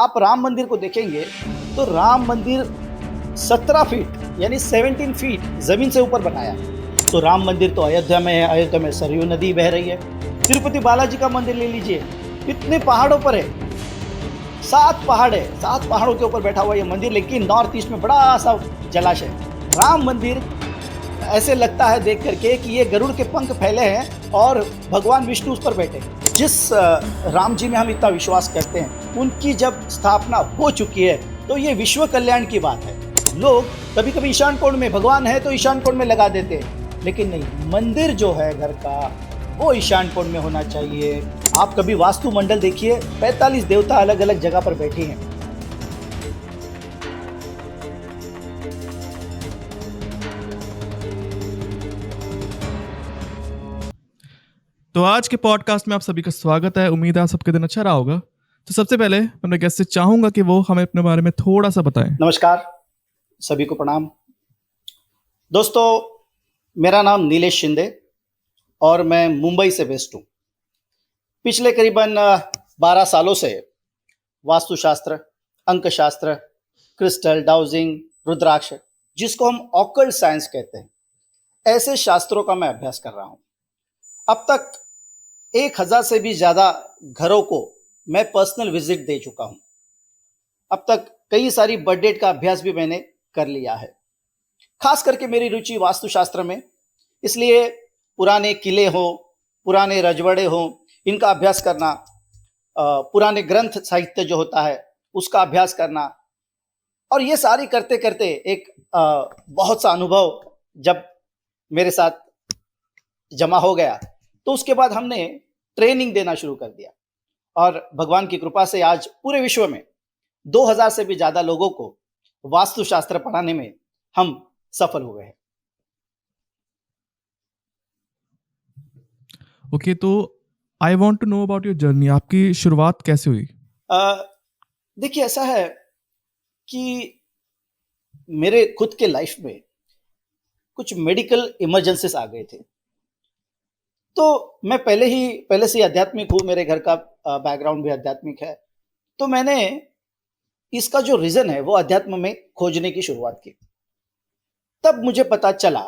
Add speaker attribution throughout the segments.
Speaker 1: आप राम मंदिर को देखेंगे तो राम मंदिर 17 फीट यानी 17 फीट जमीन से ऊपर बनाया। तो राम मंदिर तो अयोध्या में है, अयोध्या में सरयू नदी बह रही है। तिरुपति बालाजी का मंदिर ले लीजिए, कितने पहाड़ों पर है, 7 पहाड़ है, 7 पहाड़ों के ऊपर बैठा हुआ ये मंदिर, लेकिन नॉर्थ ईस्ट में बड़ा सा जलाशय। राम मंदिर ऐसे लगता है देख करके कि ये गरुड़ के पंख फैले हैं और भगवान विष्णु उस पर बैठे। जिस राम जी में हम इतना विश्वास करते हैं, उनकी जब स्थापना हो चुकी है तो ये विश्व कल्याण की बात है। लोग कभी कभी ईशान कोण में भगवान है तो ईशान कोण में लगा देते हैं, लेकिन नहीं, मंदिर जो है घर का वो ईशान कोण में होना चाहिए। आप कभी वास्तु मंडल देखिए, 45 देवता अलग अलग जगह पर बैठे हैं।
Speaker 2: तो आज के पॉडकास्ट में आप सभी का स्वागत है। उम्मीद है आप सबके दिन अच्छा रहा होगा। तो सबसे पहले मैं अपने गेस्ट से चाहूंगा कि वो हमें अपने बारे में थोड़ा सा बताएं।
Speaker 1: नमस्कार, सभी को प्रणाम। दोस्तों, मेरा नाम नीलेश शिंदे और मैं मुंबई से बेस्ड हूँ। पिछले करीबन 12 सालों से वास्तुशास्त्र, अंकशास्त्र, क्रिस्टल, डाउजिंग, रुद्राक्ष, जिसको हम ऑकल्ट साइंस कहते हैं, ऐसे शास्त्रों का मैं अभ्यास कर रहा हूँ। अब तक 1000 से भी ज़्यादा घरों को मैं पर्सनल विजिट दे चुका हूँ। अब तक कई सारी बर्थ डेट का अभ्यास भी मैंने कर लिया है। खास करके मेरी रुचि वास्तुशास्त्र में, इसलिए पुराने किले हो, पुराने रजवाड़े हो, इनका अभ्यास करना, पुराने ग्रंथ साहित्य जो होता है उसका अभ्यास करना, और ये सारी करते करते एक बहुत सा अनुभव जब मेरे साथ जमा हो गया तो उसके बाद हमने ट्रेनिंग देना शुरू कर दिया और भगवान की कृपा से आज पूरे विश्व में 2000 से भी ज्यादा लोगों को वास्तुशास्त्र पढ़ाने में हम सफल हुए हैं।
Speaker 2: ओके, तो I want to know about your journey. आपकी शुरुआत कैसे हुई?
Speaker 1: देखिए, ऐसा है कि मेरे खुद के लाइफ में कुछ मेडिकल इमरजेंसीज आ गए थे। तो मैं पहले से ही आध्यात्मिक हूँ, मेरे घर का बैकग्राउंड भी आध्यात्मिक है। तो मैंने इसका जो रीजन है वो अध्यात्म में खोजने की शुरुआत की। तब मुझे पता चला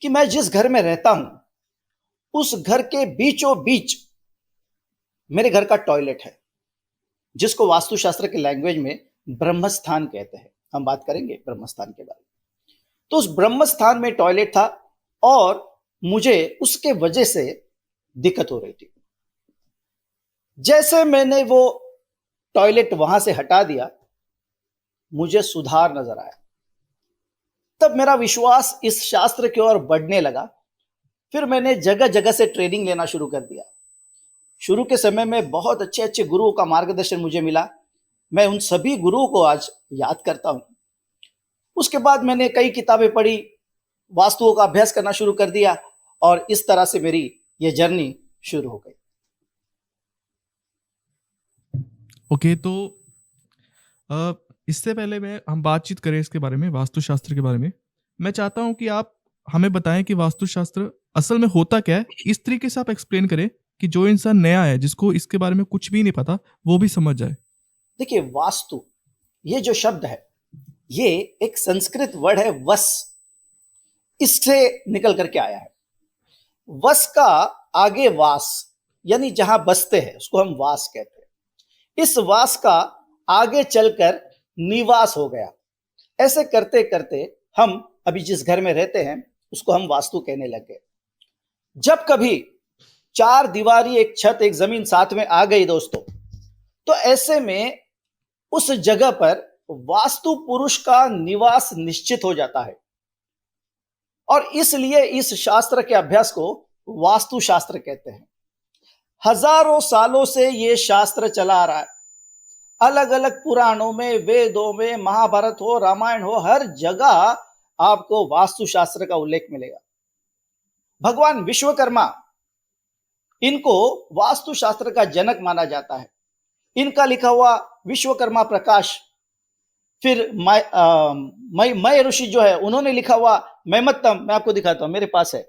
Speaker 1: कि मैं जिस घर में रहता हूं उस घर के बीचों बीच मेरे घर का टॉयलेट है, जिसको वास्तुशास्त्र के लैंग्वेज में ब्रह्मस्थान कहते हैं। हम बात करेंगे ब्रह्मस्थान के बारे में। तो उस ब्रह्मस्थान में टॉयलेट था और मुझे उसके वजह से दिक्कत हो रही थी। जैसे मैंने वो टॉयलेट वहां से हटा दिया, मुझे सुधार नजर आया। तब मेरा विश्वास इस शास्त्र की ओर बढ़ने लगा। फिर मैंने जगह जगह से ट्रेनिंग लेना शुरू कर दिया। शुरू के समय में बहुत अच्छे अच्छे गुरुओं का मार्गदर्शन मुझे मिला। मैं उन सभी गुरुओं को आज याद करता हूं। उसके बाद मैंने कई किताबें पढ़ी, वास्तुओं का अभ्यास करना शुरू कर दिया और इस तरह से मेरी ये जर्नी शुरू हो गई।
Speaker 2: ओके, तो इससे पहले हम बातचीत करें इसके बारे में, वास्तुशास्त्र के बारे में। मैं चाहता हूं कि आप हमें बताएं कि वास्तुशास्त्र असल में होता क्या है। इस तरीके से आप एक्सप्लेन करें कि जो इंसान नया है, जिसको इसके बारे में कुछ भी नहीं पता, वो भी समझ जाए।
Speaker 1: देखिए, वास्तु ये जो शब्द है ये एक संस्कृत वर्ड है, वस, इससे निकल करके आया है। वस का आगे वास, यानी जहां बसते हैं उसको हम वास कहते हैं। इस वास का आगे चलकर निवास हो गया। ऐसे करते करते हम अभी जिस घर में रहते हैं उसको हम वास्तु कहने लगे। जब कभी 4 दीवारी, एक छत, एक जमीन साथ में आ गई दोस्तों, तो ऐसे में उस जगह पर वास्तु पुरुष का निवास निश्चित हो जाता है। और इसलिए इस शास्त्र के अभ्यास को वास्तु शास्त्र कहते हैं। हजारों सालों से यह शास्त्र चला आ रहा है। अलग अलग पुराणों में, वेदों में, महाभारत हो, रामायण हो, हर जगह आपको वास्तुशास्त्र का उल्लेख मिलेगा। भगवान विश्वकर्मा, इनको वास्तुशास्त्र का जनक माना जाता है। इनका लिखा हुआ विश्वकर्मा प्रकाश, फिर मय ऋषि जो है उन्होंने लिखा हुआ मैमत्तम, मैं आपको दिखाता हूं, मेरे पास है,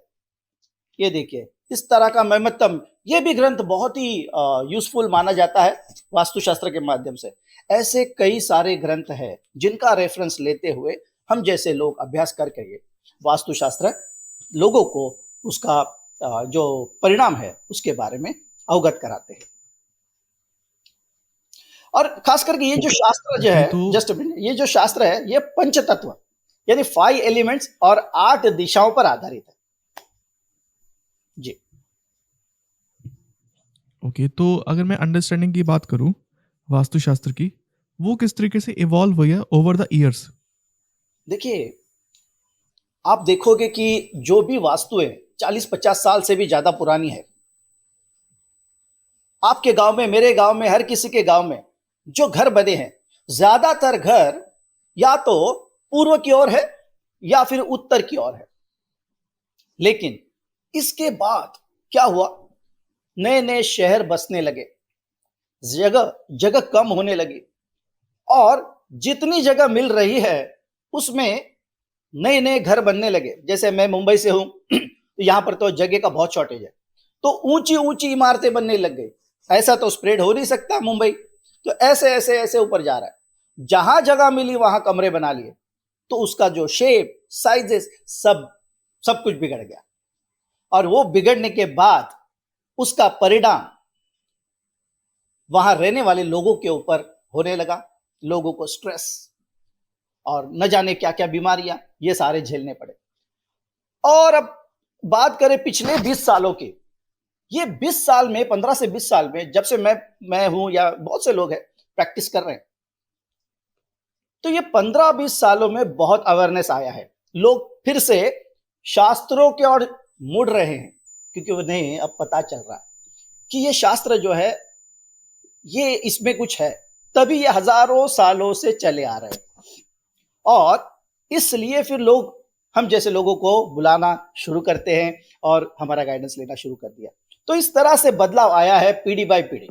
Speaker 1: ये देखिए, इस तरह का महत्तम, ये भी ग्रंथ बहुत ही यूजफुल माना जाता है वास्तुशास्त्र के माध्यम से। ऐसे कई सारे ग्रंथ हैं जिनका रेफरेंस लेते हुए हम जैसे लोग अभ्यास करके वास्तुशास्त्र लोगों को उसका जो परिणाम है उसके बारे में अवगत कराते हैं। और खास करके ये जो शास्त्र जो
Speaker 2: ओके
Speaker 1: है,
Speaker 2: तो
Speaker 1: जस्ट ये जो शास्त्र है ये पंच तत्व यानी 5 एलिमेंट्स और 8 दिशाओं पर आधारित है जी।
Speaker 2: ओके तो अगर मैं अंडरस्टैंडिंग की बात करूं वास्तुशास्त्र की, वो किस तरीके से इवॉल्व हुई है ओवर द ईयर्स?
Speaker 1: देखिए, आप देखोगे कि जो भी वास्तु है 40-50 साल से भी ज्यादा पुरानी है। आपके गांव में, मेरे गांव में, हर किसी के गांव में जो घर बने हैं, ज्यादातर घर या तो पूर्व की ओर है या फिर उत्तर की ओर है। लेकिन इसके बाद क्या हुआ, नए नए शहर बसने लगे, जगह जगह कम होने लगी, और जितनी जगह मिल रही है उसमें नए नए घर बनने लगे। जैसे मैं मुंबई से हूं तो यहां पर तो जगह का बहुत शॉर्टेज है, तो ऊंची ऊंची इमारतें बनने लग गई। ऐसा तो स्प्रेड हो नहीं सकता मुंबई, तो ऐसे ऐसे ऐसे ऊपर जा रहा है। जहां जगह मिली वहां कमरे बना लिए, तो उसका जो शेप, साइजेस, सब सब कुछ बिगड़ गया। और वो बिगड़ने के बाद उसका परिणाम वहां रहने वाले लोगों के ऊपर होने लगा। लोगों को स्ट्रेस और न जाने क्या क्या बीमारियां, ये सारे झेलने पड़े। और अब बात करें पिछले 20 सालों की, ये 20 साल में, 15 से 20 साल में, जब से मैं हूं या बहुत से लोग हैं प्रैक्टिस कर रहे हैं, तो ये 15-20 सालों में बहुत अवेयरनेस आया है। लोग फिर से शास्त्रों की ओर मुड़ रहे हैं, क्योंकि उन्हें अब पता चल रहा है कि ये शास्त्र जो है ये इसमें कुछ है, तभी ये हजारों सालों से चले आ रहे हैं। और इसलिए फिर लोग, हम जैसे लोगों को बुलाना शुरू करते हैं और हमारा गाइडेंस लेना शुरू कर दिया। तो इस तरह से बदलाव आया है पीढ़ी बाय पीढ़ी।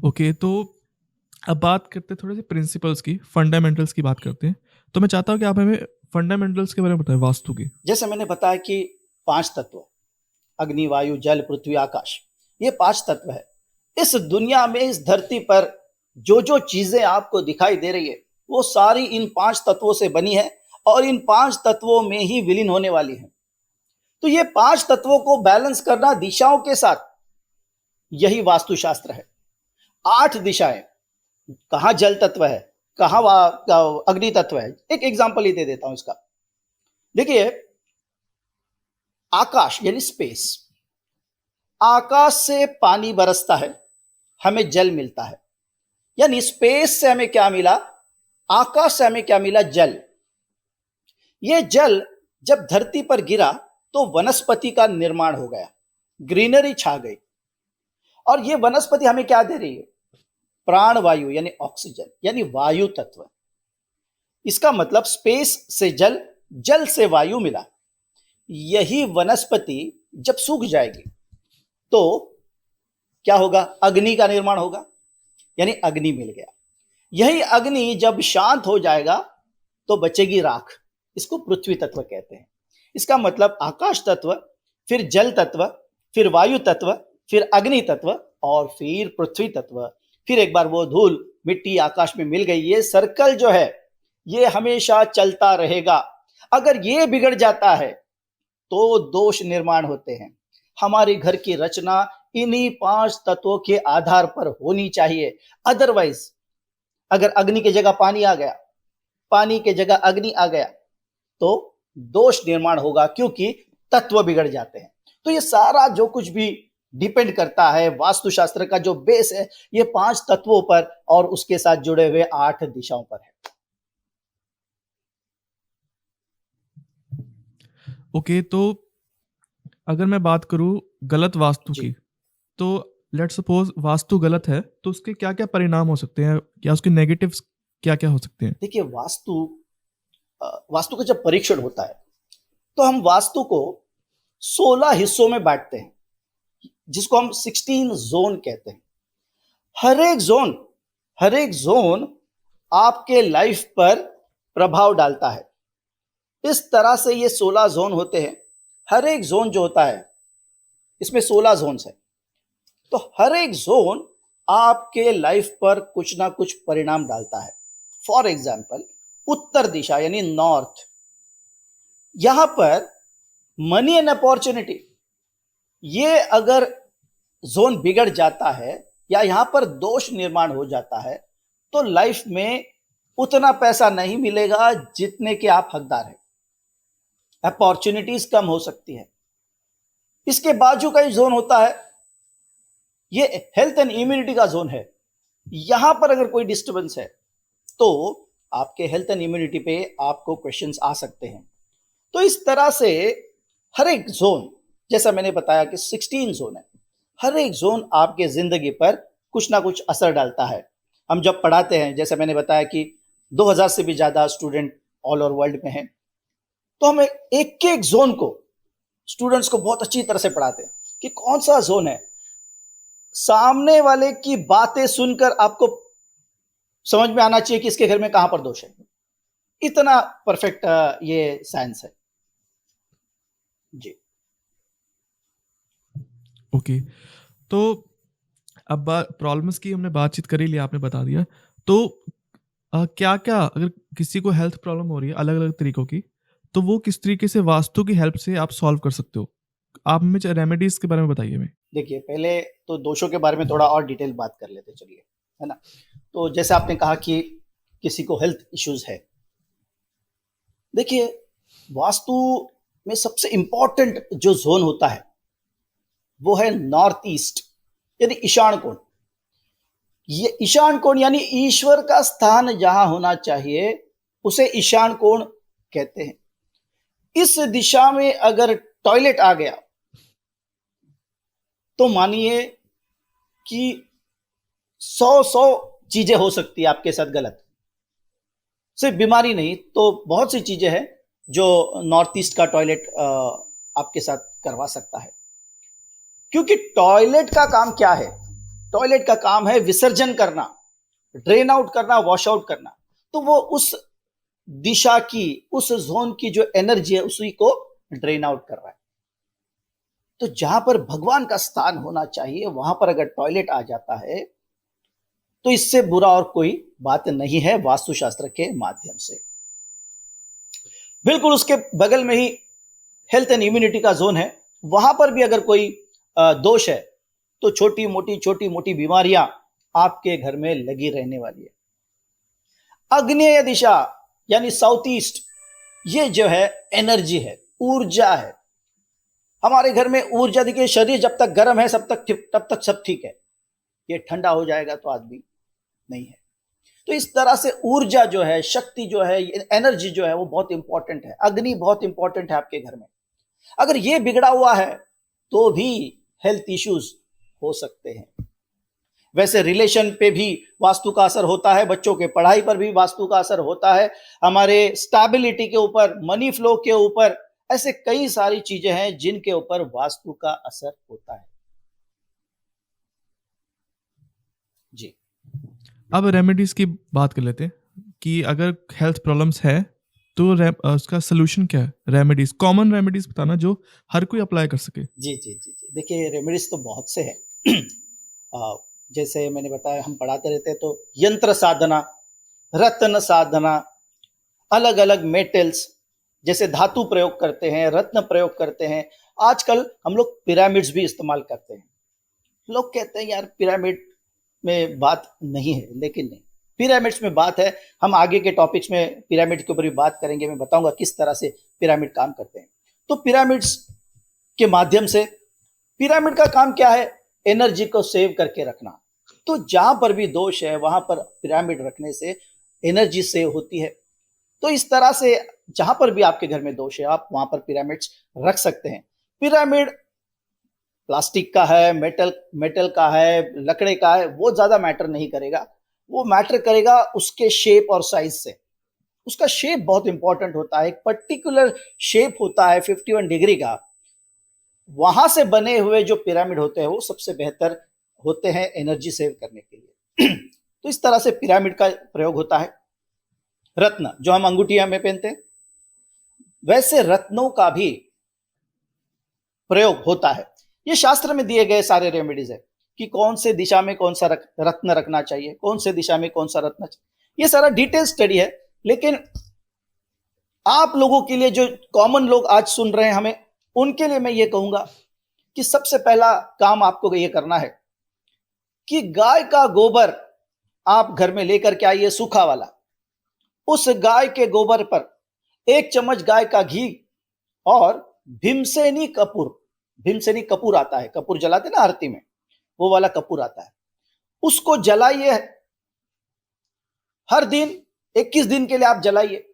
Speaker 2: ओके तो अब बात करते हैं थोड़े से प्रिंसिपल्स की, फंडामेंटल्स की बात करते हैं। तो मैं चाहता हूँ कि आप हमें फंडामेंटल्स के बारे में बताएं वास्तु की।
Speaker 1: जैसे मैंने बताया कि 5 तत्व, अग्नि, वायु, जल, पृथ्वी, आकाश, ये 5 तत्व है। इस दुनिया में, इस धरती पर जो जो चीजें आपको दिखाई दे रही है, वो सारी इन 5 तत्वों से बनी है और इन 5 तत्वों में ही विलीन होने वाली है। तो ये 5 तत्वों को बैलेंस करना दिशाओं के साथ, यही वास्तुशास्त्र है। 8 दिशाएं, कहां जल तत्व है, कहां अग्नि तत्व है। एक एग्जांपल ही दे देता हूं इसका। देखिए, आकाश यानी स्पेस, आकाश से पानी बरसता है, हमें जल मिलता है। यानी स्पेस से हमें क्या मिला, आकाश से हमें क्या मिला, जल। यह जल जब धरती पर गिरा तो वनस्पति का निर्माण हो गया, ग्रीनरी छा गई। और यह वनस्पति हमें क्या दे रही है, प्राण वायु यानी ऑक्सीजन, यानी वायु तत्व। इसका मतलब स्पेस से जल, जल से वायु मिला। यही वनस्पति जब सूख जाएगी तो क्या होगा, अग्नि का निर्माण होगा, यानी अग्नि मिल गया। यही अग्नि जब शांत हो जाएगा तो बचेगी राख, इसको पृथ्वी तत्व कहते हैं। इसका मतलब आकाश तत्व, फिर जल तत्व, फिर वायु तत्व, फिर अग्नि तत्व और फिर पृथ्वी तत्व। फिर एक बार वो धूल मिट्टी आकाश में मिल गई। ये सर्कल जो है ये हमेशा चलता रहेगा। अगर ये बिगड़ जाता है तो दोष निर्माण होते हैं। हमारे घर की रचना इन्हीं 5 तत्वों के आधार पर होनी चाहिए। अदरवाइज अगर अग्नि की जगह पानी आ गया, पानी की जगह अग्नि आ गया, तो दोष निर्माण होगा, क्योंकि तत्व बिगड़ जाते हैं। तो ये सारा जो कुछ भी डिपेंड करता है, वास्तुशास्त्र का जो बेस है, ये 5 तत्वों पर और उसके साथ जुड़े हुए 8 दिशाओं पर है।
Speaker 2: ओके तो अगर मैं बात करूं गलत वास्तु
Speaker 1: जी।
Speaker 2: की, तो लेट्स सपोज वास्तु गलत है, तो उसके क्या क्या परिणाम हो सकते हैं या उसके नेगेटिव्स क्या क्या हो सकते हैं?
Speaker 1: देखिए, वास्तु का जब परीक्षण होता है तो हम वास्तु को 16 हिस्सों में बांटते हैं, जिसको हम 16 जोन कहते हैं। हर एक जोन आपके लाइफ पर प्रभाव डालता है। इस तरह से ये 16 जोन होते हैं। हर एक जोन जो होता है, इसमें 16 जोन्स है, तो हर एक जोन आपके लाइफ पर कुछ ना कुछ परिणाम डालता है। फॉर एग्जाम्पल, उत्तर दिशा यानी नॉर्थ, यहां पर मनी एंड अपॉर्चुनिटी, ये अगर जोन बिगड़ जाता है या यहां पर दोष निर्माण हो जाता है तो लाइफ में उतना पैसा नहीं मिलेगा जितने के आप हकदार हैं। अपॉर्चुनिटीज कम हो सकती है। इसके बाजू का ही जोन होता है, ये हेल्थ एंड इम्यूनिटी का जोन है। यहां पर अगर कोई डिस्टर्बेंस है तो आपके हेल्थ एंड इम्यूनिटी पे आपको क्वेश्चंस आ सकते हैं। तो इस तरह से हर एक जोन, जैसा मैंने बताया कि 16 जोन है, हर एक जोन आपके जिंदगी पर कुछ ना कुछ असर डालता है। हम जब पढ़ाते हैं, जैसे मैंने बताया कि 2000 से भी ज्यादा स्टूडेंट ऑल ओवर वर्ल्ड में हैं, तो हम एक एक जोन को स्टूडेंट्स को बहुत अच्छी तरह से पढ़ाते हैं कि कौन सा जोन है। सामने वाले की बातें सुनकर आपको समझ में आना चाहिए कि इसके घर में कहां पर दोष है। इतना परफेक्ट ये साइंस है जी।
Speaker 2: ओके, तो अब प्रॉब्लम्स की हमने बातचीत कर ही लिया, आपने बता दिया। तो क्या क्या अगर किसी को हेल्थ प्रॉब्लम हो रही है अलग अलग तरीकों की, तो वो किस तरीके से वास्तु की हेल्प से आप सॉल्व कर सकते हो? आप हमें रेमेडीज के बारे में बताइए हमें।
Speaker 1: देखिए, पहले तो दोषों के बारे में थोड़ा और डिटेल बात कर लेते चलिए, है ना। तो जैसे आपने कहा कि किसी को हेल्थ इश्यूज है, देखिए वास्तु में सबसे इंपॉर्टेंट जो जोन होता है वो है नॉर्थ ईस्ट यानी ईशान कोण। ये ईशान कोण यानी ईश्वर का स्थान जहां होना चाहिए उसे ईशान कोण कहते हैं। इस दिशा में अगर टॉयलेट आ गया तो मानिए कि 100 चीजें हो सकती है आपके साथ गलत। सिर्फ बीमारी नहीं तो बहुत सी चीजें हैं जो नॉर्थ ईस्ट का टॉयलेट आपके साथ करवा सकता है। क्योंकि टॉयलेट का काम क्या है? टॉयलेट का काम है विसर्जन करना, ड्रेन आउट करना, वॉश आउट करना। तो वो उस दिशा की, उस जोन की जो एनर्जी है उसी को ड्रेन आउट कर रहा है। तो जहां पर भगवान का स्थान होना चाहिए वहां पर अगर टॉयलेट आ जाता है तो इससे बुरा और कोई बात नहीं है वास्तुशास्त्र के माध्यम से। बिल्कुल उसके बगल में ही हेल्थ एंड इम्यूनिटी का जोन है, वहां पर भी अगर कोई दोष है तो छोटी मोटी बीमारियां आपके घर में लगी रहने वाली है। आग्नेय दिशा यानी साउथ ईस्ट, ये जो है एनर्जी है, ऊर्जा है। हमारे घर में ऊर्जा, देखिए शरीर जब तक गर्म है तब तक सब ठीक है, ये ठंडा हो जाएगा तो आदमी नहीं है। तो इस तरह से ऊर्जा जो है, शक्ति जो है, एनर्जी जो है वो बहुत इंपॉर्टेंट है। अग्नि बहुत इंपॉर्टेंट है आपके घर में। अगर ये बिगड़ा हुआ है तो भी हेल्थ इश्यूज हो सकते हैं। वैसे रिलेशन पे भी वास्तु का असर होता है, बच्चों के पढ़ाई पर भी वास्तु का असर होता है, हमारे स्टेबिलिटी के ऊपर, मनी फ्लो के ऊपर, ऐसे कई सारी चीजें हैं जिनके ऊपर वास्तु का असर होता है जी।
Speaker 2: अब रेमेडीज की बात कर लेते हैं कि अगर हेल्थ प्रॉब्लम्स है तो उसका सोल्यूशन क्या है? रेमेडीज, कॉमन रेमेडीज बताना जो हर कोई अप्लाई कर सके।
Speaker 1: जी जी जी जी, देखिए रेमेडीज तो बहुत से हैं। जैसे मैंने बताया, हम पढ़ाते रहते हैं तो यंत्र साधना, रत्न साधना, अलग अलग मेटल्स, जैसे धातु प्रयोग करते हैं, रत्न प्रयोग करते हैं। आजकल हम लोग पिरामिड्स भी इस्तेमाल करते हैं। लोग कहते हैं यार पिरामिड में बात नहीं है, लेकिन नहीं, पिरामिड्स में बात है। हम आगे के टॉपिक्स में पिरामिड के ऊपर भी बात करेंगे, मैं बताऊंगा किस तरह से पिरामिड काम करते हैं। तो पिरामिड्स के माध्यम से, पिरामिड का काम क्या है? एनर्जी को सेव करके रखना। तो जहां पर भी दोष है वहां पर पिरामिड रखने से एनर्जी सेव होती है। तो इस तरह से जहां पर भी आपके घर में दोष है आप वहां पर पिरामिड्स रख सकते हैं। पिरामिड प्लास्टिक का है, मेटल का है, लकड़े का है, वो ज्यादा मैटर नहीं करेगा। वो मैटर करेगा उसके शेप और साइज से। उसका शेप बहुत इंपॉर्टेंट होता है, एक पर्टिकुलर शेप होता है 51 डिग्री का। वहां से बने हुए जो पिरामिड होते हैं वो सबसे बेहतर होते हैं एनर्जी सेव करने के लिए। तो इस तरह से पिरामिड का प्रयोग होता है। रत्न जो हम अंगूठिया में पहनते हैं, वैसे रत्नों का भी प्रयोग होता है। ये शास्त्र में दिए गए सारे रेमेडीज है कि कौन से दिशा में कौन सा रत्न रखना चाहिए, कौन से दिशा में कौन सा रत्न चाहिए। ये सारा डिटेल स्टडी है। लेकिन आप लोगों के लिए, जो कॉमन लोग आज सुन रहे हैं हमें, उनके लिए मैं ये कहूंगा कि सबसे पहला काम आपको ये करना है कि गाय का गोबर आप घर में लेकर के आइए, सूखा वाला। उस गाय के गोबर पर 1 चम्मच गाय का घी और भीमसेनी कपूर आता है, कपूर जलाते ना आरती में, वो वाला कपूर आता है, उसको जलाइए। हर दिन 21 दिन के लिए आप जलाइए,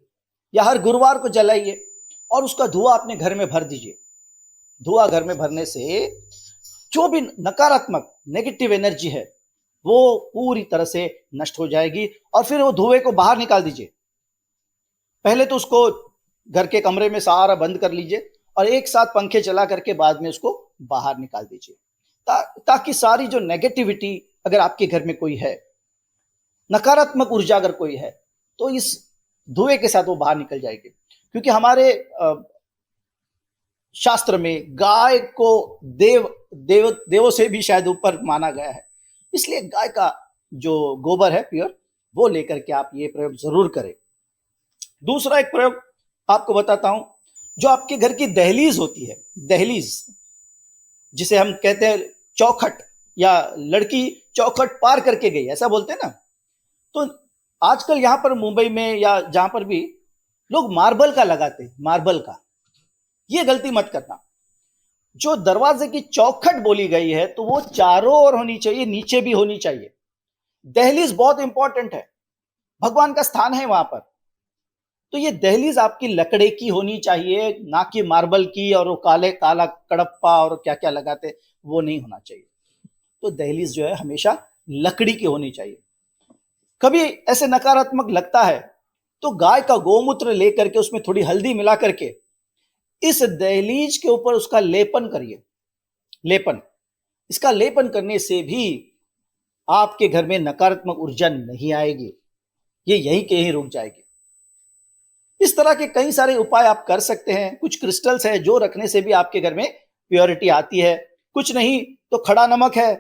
Speaker 1: या हर गुरुवार को जलाइए, और उसका धुआं अपने घर में भर दीजिए। धुआं घर में भरने से जो भी नकारात्मक नेगेटिव एनर्जी है वो पूरी तरह से नष्ट हो जाएगी। और फिर वो धुएं को बाहर निकाल दीजिए। पहले तो उसको घर के कमरे में सारा बंद कर लीजिए, और एक साथ पंखे चला करके बाद में उसको बाहर निकाल दीजिए, ताकि सारी जो नेगेटिविटी अगर आपके घर में कोई है, नकारात्मक ऊर्जा अगर कोई है, तो इस धुएं के साथ वो बाहर निकल जाएगी। क्योंकि हमारे शास्त्र में गाय को देवों से भी शायद ऊपर माना गया है। इसलिए गाय का जो गोबर है प्योर, वो लेकर के आप ये प्रयोग जरूर करें। दूसरा एक प्रयोग आपको बताता हूं। जो आपके घर की दहलीज होती है, दहलीज जिसे हम कहते हैं चौखट, या लड़की चौखट पार करके गई, ऐसा बोलते हैं ना। तो आजकल यहां पर मुंबई में या जहां पर भी लोग मार्बल का लगाते हैं, मार्बल का। ये गलती मत करना। जो दरवाजे की चौखट बोली गई है, तो वो चारों ओर होनी चाहिए, नीचे भी होनी चाहिए। दहलीज बहुत इंपॉर्टेंट है, भगवान का स्थान है वहां पर। तो ये दहलीज आपकी लकड़े की होनी चाहिए, ना कि मार्बल की, और वो काला कड़प्पा और क्या क्या लगाते, वो नहीं होना चाहिए। तो दहलीज जो है हमेशा लकड़ी की होनी चाहिए। कभी ऐसे नकारात्मक लगता है तो गाय का गोमूत्र लेकर के उसमें थोड़ी हल्दी मिला करके इस दहलीज के ऊपर उसका लेपन करिए। लेपन, इसका लेपन करने से भी आपके घर में नकारात्मक ऊर्जा नहीं आएगी, ये यहीं के यहीं रुक जाएगी। इस तरह के कई सारे उपाय आप कर सकते हैं। कुछ क्रिस्टल्स है जो रखने से भी आपके घर में प्योरिटी आती है। कुछ नहीं तो खड़ा नमक है,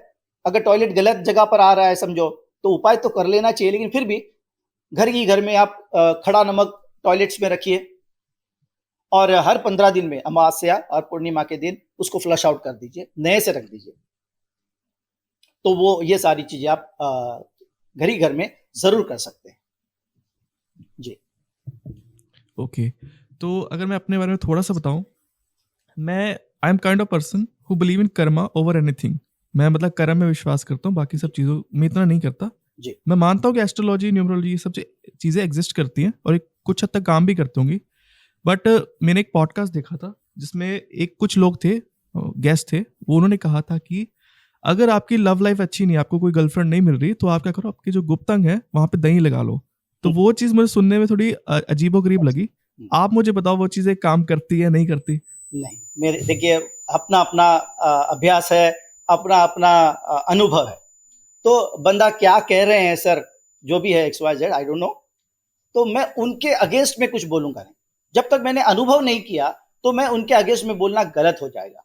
Speaker 1: अगर टॉयलेट गलत जगह पर आ रहा है समझो, तो उपाय तो कर लेना चाहिए, लेकिन फिर भी घर में आप खड़ा नमक टॉयलेट्स में रखिए, और हर 15 दिन में अमावस्या और पूर्णिमा के दिन उसको फ्लश आउट कर दीजिए, नए से रख दीजिए। तो वो ये सारी चीजें आप घर में जरूर कर सकते हैं जी।
Speaker 2: ओके, तो अगर मैं अपने बारे में थोड़ा सा बताऊं, मैं I am kind of person who believe in Karma over anything. मैं मतलब कर्म में विश्वास करता हूँ, बाकी सब चीज़ों में इतना नहीं करता
Speaker 1: जी।
Speaker 2: मैं मानता हूँ कि एस्ट्रोलॉजी, न्यूमरोलॉजी, ये सब चीज़ें एग्जिस्ट करती हैं और एक कुछ हद तक काम भी करती होंगी। बट मैंने एक पॉडकास्ट देखा था जिसमें कुछ लोग थे, गेस्ट थे, वो उन्होंने कहा था कि अगर आपकी लव लाइफ अच्छी नहीं, आपको कोई गर्लफ्रेंड नहीं मिल रही, तो आप क्या करो, आपकी जो गुप्तंग है वहां पे दही लगा लो। तो वो चीज़ मुझे सुनने में थोड़ी अजीबोगरीब लगी। आप मुझे बताओ वो चीज़ें काम करती है नहीं करती?
Speaker 1: नहीं, मेरे देखिए अपना अपना अभ्यास है, अपना अपना अनुभव है। तो बंदा क्या कह रहे हैं सर, जो भी है XYZ, आई डोंट नो, तो मैं उनके अगेंस्ट में कुछ बोलूंगा नहीं। जब तक मैंने अनुभव नहीं किया तो मैं उनके अगेंस्ट में बोलना गलत हो जाएगा।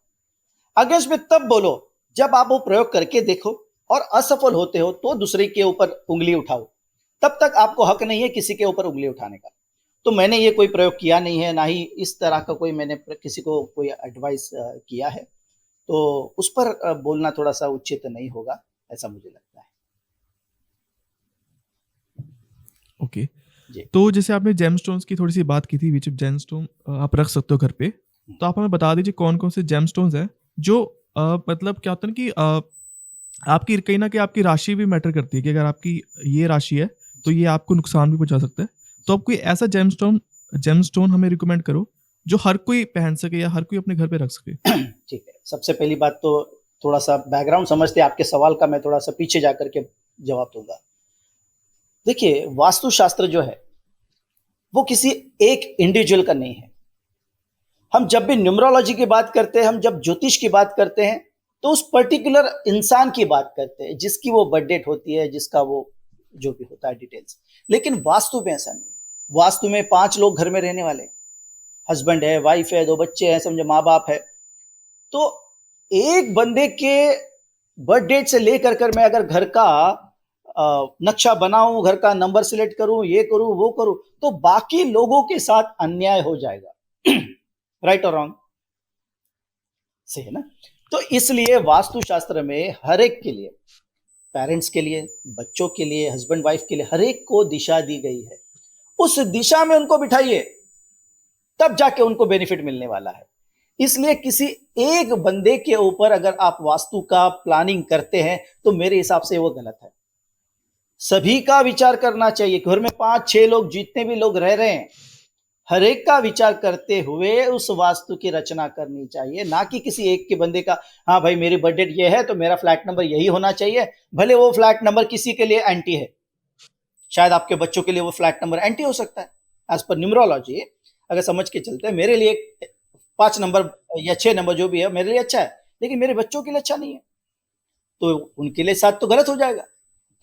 Speaker 1: अगेंस्ट में तब बोलो जब आप वो प्रयोग करके देखो, और असफल होते हो तो दूसरे के ऊपर उंगली उठाओ। तब तक आपको हक नहीं है किसी के ऊपर उंगली उठाने का। तो मैंने ये कोई प्रयोग किया नहीं है, ना ही इस तरह का कोई मैंने किसी को कोई एडवाइस किया है, तो उस पर बोलना थोड़ा सा उचित नहीं होगा, ऐसा मुझे लगता है।
Speaker 2: ओके तो जैसे आपने जेमस्टोन्स की थोड़ी सी बात की थी, विच जेमस्टोन आप रख सकते हो घर पे, तो आप हमें बता दीजिए कौन कौन से जेमस्टोन्स हैं जो मतलब क्या होता है कि आपकी कहीं ना कहीं आपकी राशि भी मैटर करती है, कि अगर आपकी ये राशि है तो ये आपको नुकसान भी पहुंचा सकता है। तो आप कोई ऐसा जेमस्टोन हमें रिकमेंड करो जो हर कोई पहन सके या हर कोई अपने घर पे रख सके।
Speaker 1: ठीक है, सबसे पहली बात तो थोड़ा सा बैकग्राउंड समझते आपके सवाल का, मैं थोड़ा सा पीछे जाकर के जवाब दूंगा। देखिए, वास्तुशास्त्र जो है वो किसी एक इंडिविजुअल का नहीं है। हम जब भी न्यूमरोलॉजी की बात करते हैं, हम जब ज्योतिष की बात करते हैं, तो उस पर्टिकुलर इंसान की बात करते हैं जिसकी वो बर्थ डेट होती है, जिसका वो जो भी होता है डिटेल्स। लेकिन वास्तु में ऐसा नहीं है। वास्तु में 5 लोग घर में रहने वाले, हस्बैंड है, वाइफ है, 2 बच्चे हैं, समझो माँ-बाप है। तो एक बंदे के बर्थ डेट से लेकर कर मैं अगर घर का नक्शा बनाऊं, घर का नंबर सिलेक्ट करूं, ये करूं, वो करूं, तो बाकी लोगों के साथ अन्याय हो जाएगा। राइट और रॉन्ग? सही है ना? तो इसलिए वास्तुशास्त्र में हर एक के लिए, पेरेंट्स के लिए, बच्चों के लिए, हस्बैंड वाइफ के लिए, हर एक को दिशा दी गई है। उस दिशा में उनको बिठाइए, तब जाके उनको बेनिफिट मिलने वाला है। इसलिए किसी एक बंदे के ऊपर अगर आप वास्तु का प्लानिंग करते हैं तो मेरे हिसाब से वो गलत है। सभी का विचार करना चाहिए। घर में 5-6 लोग, जितने भी लोग रह रहे हैं, हर एक का विचार करते हुए उस वास्तु की रचना करनी चाहिए, ना कि किसी एक के बंदे का, हाँ भाई मेरी बर्थडे ये है तो मेरा फ्लैट नंबर यही होना चाहिए। भले वो फ्लैट नंबर किसी के लिए एंटी है, शायद आपके बच्चों के लिए वो फ्लैट नंबर एंटी हो सकता है। एज पर न्यूमरोलॉजी अगर समझ के चलते हैं, मेरे लिए 5 नंबर या 6 नंबर जो भी है मेरे लिए अच्छा है, लेकिन मेरे बच्चों के लिए अच्छा नहीं है, तो उनके लिए साथ तो गलत हो जाएगा।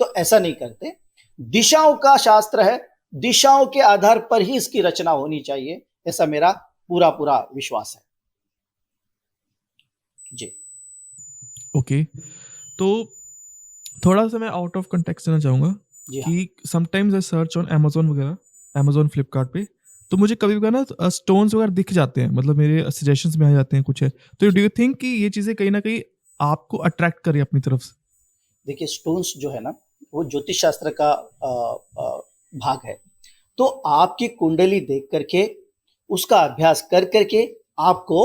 Speaker 1: तो ऐसा नहीं करते। दिशाओं का शास्त्र है, दिशाओं के आधार पर ही इसकी रचना होनी चाहिए, ऐसा मेरा पूरा पूरा विश्वास है जी।
Speaker 2: ओके, तो थोड़ा सा मैं आउट ऑफ कंटेक्स्ट देना चाहूँगा
Speaker 1: जी हाँ।
Speaker 2: कि sometimes I search on Amazon वगैरह, अमेजोन फ्लिपकार्ट पे, तो मुझे कभी कभी ना स्टोन्स वगैरह दिख जाते हैं, मतलब मेरे सजेशंस में आ जाते हैं कुछ है। तो डू यू थिंक कि ये चीज़ें कहीं ना कहीं आपको अट्रैक्ट करे अपनी तरफ से?
Speaker 1: देखिए, स्टोन्स जो है ना, वो ज्योतिष शास्त्र का भाग है। तो आपकी कुंडली देख करके, उसका अभ्यास कर करके आपको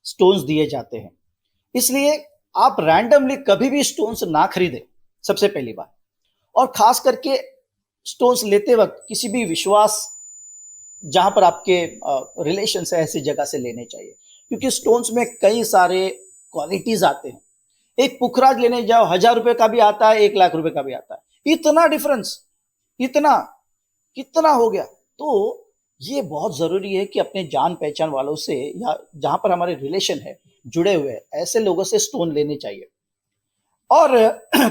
Speaker 1: स्टोन्स दिए जाते हैं। इसलिए आप रैंडमली कभी भी स्टोन्स ना खरीदें, सबसे पहली बात। और खास करके स्टोन्स लेते वक्त किसी भी विश्वास, जहां पर आपके रिलेशन है, ऐसी जगह से लेने चाहिए, क्योंकि स्टोन्स में कई सारे क्वालिटीज आते हैं। एक पुखराज लेने जाओ, 1000 रुपए का भी आता है, 1 लाख रुपए का भी आता है। इतना डिफरेंस, इतना कितना हो गया। तो ये बहुत जरूरी है कि अपने जान पहचान वालों से, या जहां पर हमारे रिलेशन है, जुड़े हुए हैं, ऐसे लोगों से स्टोन लेने चाहिए। और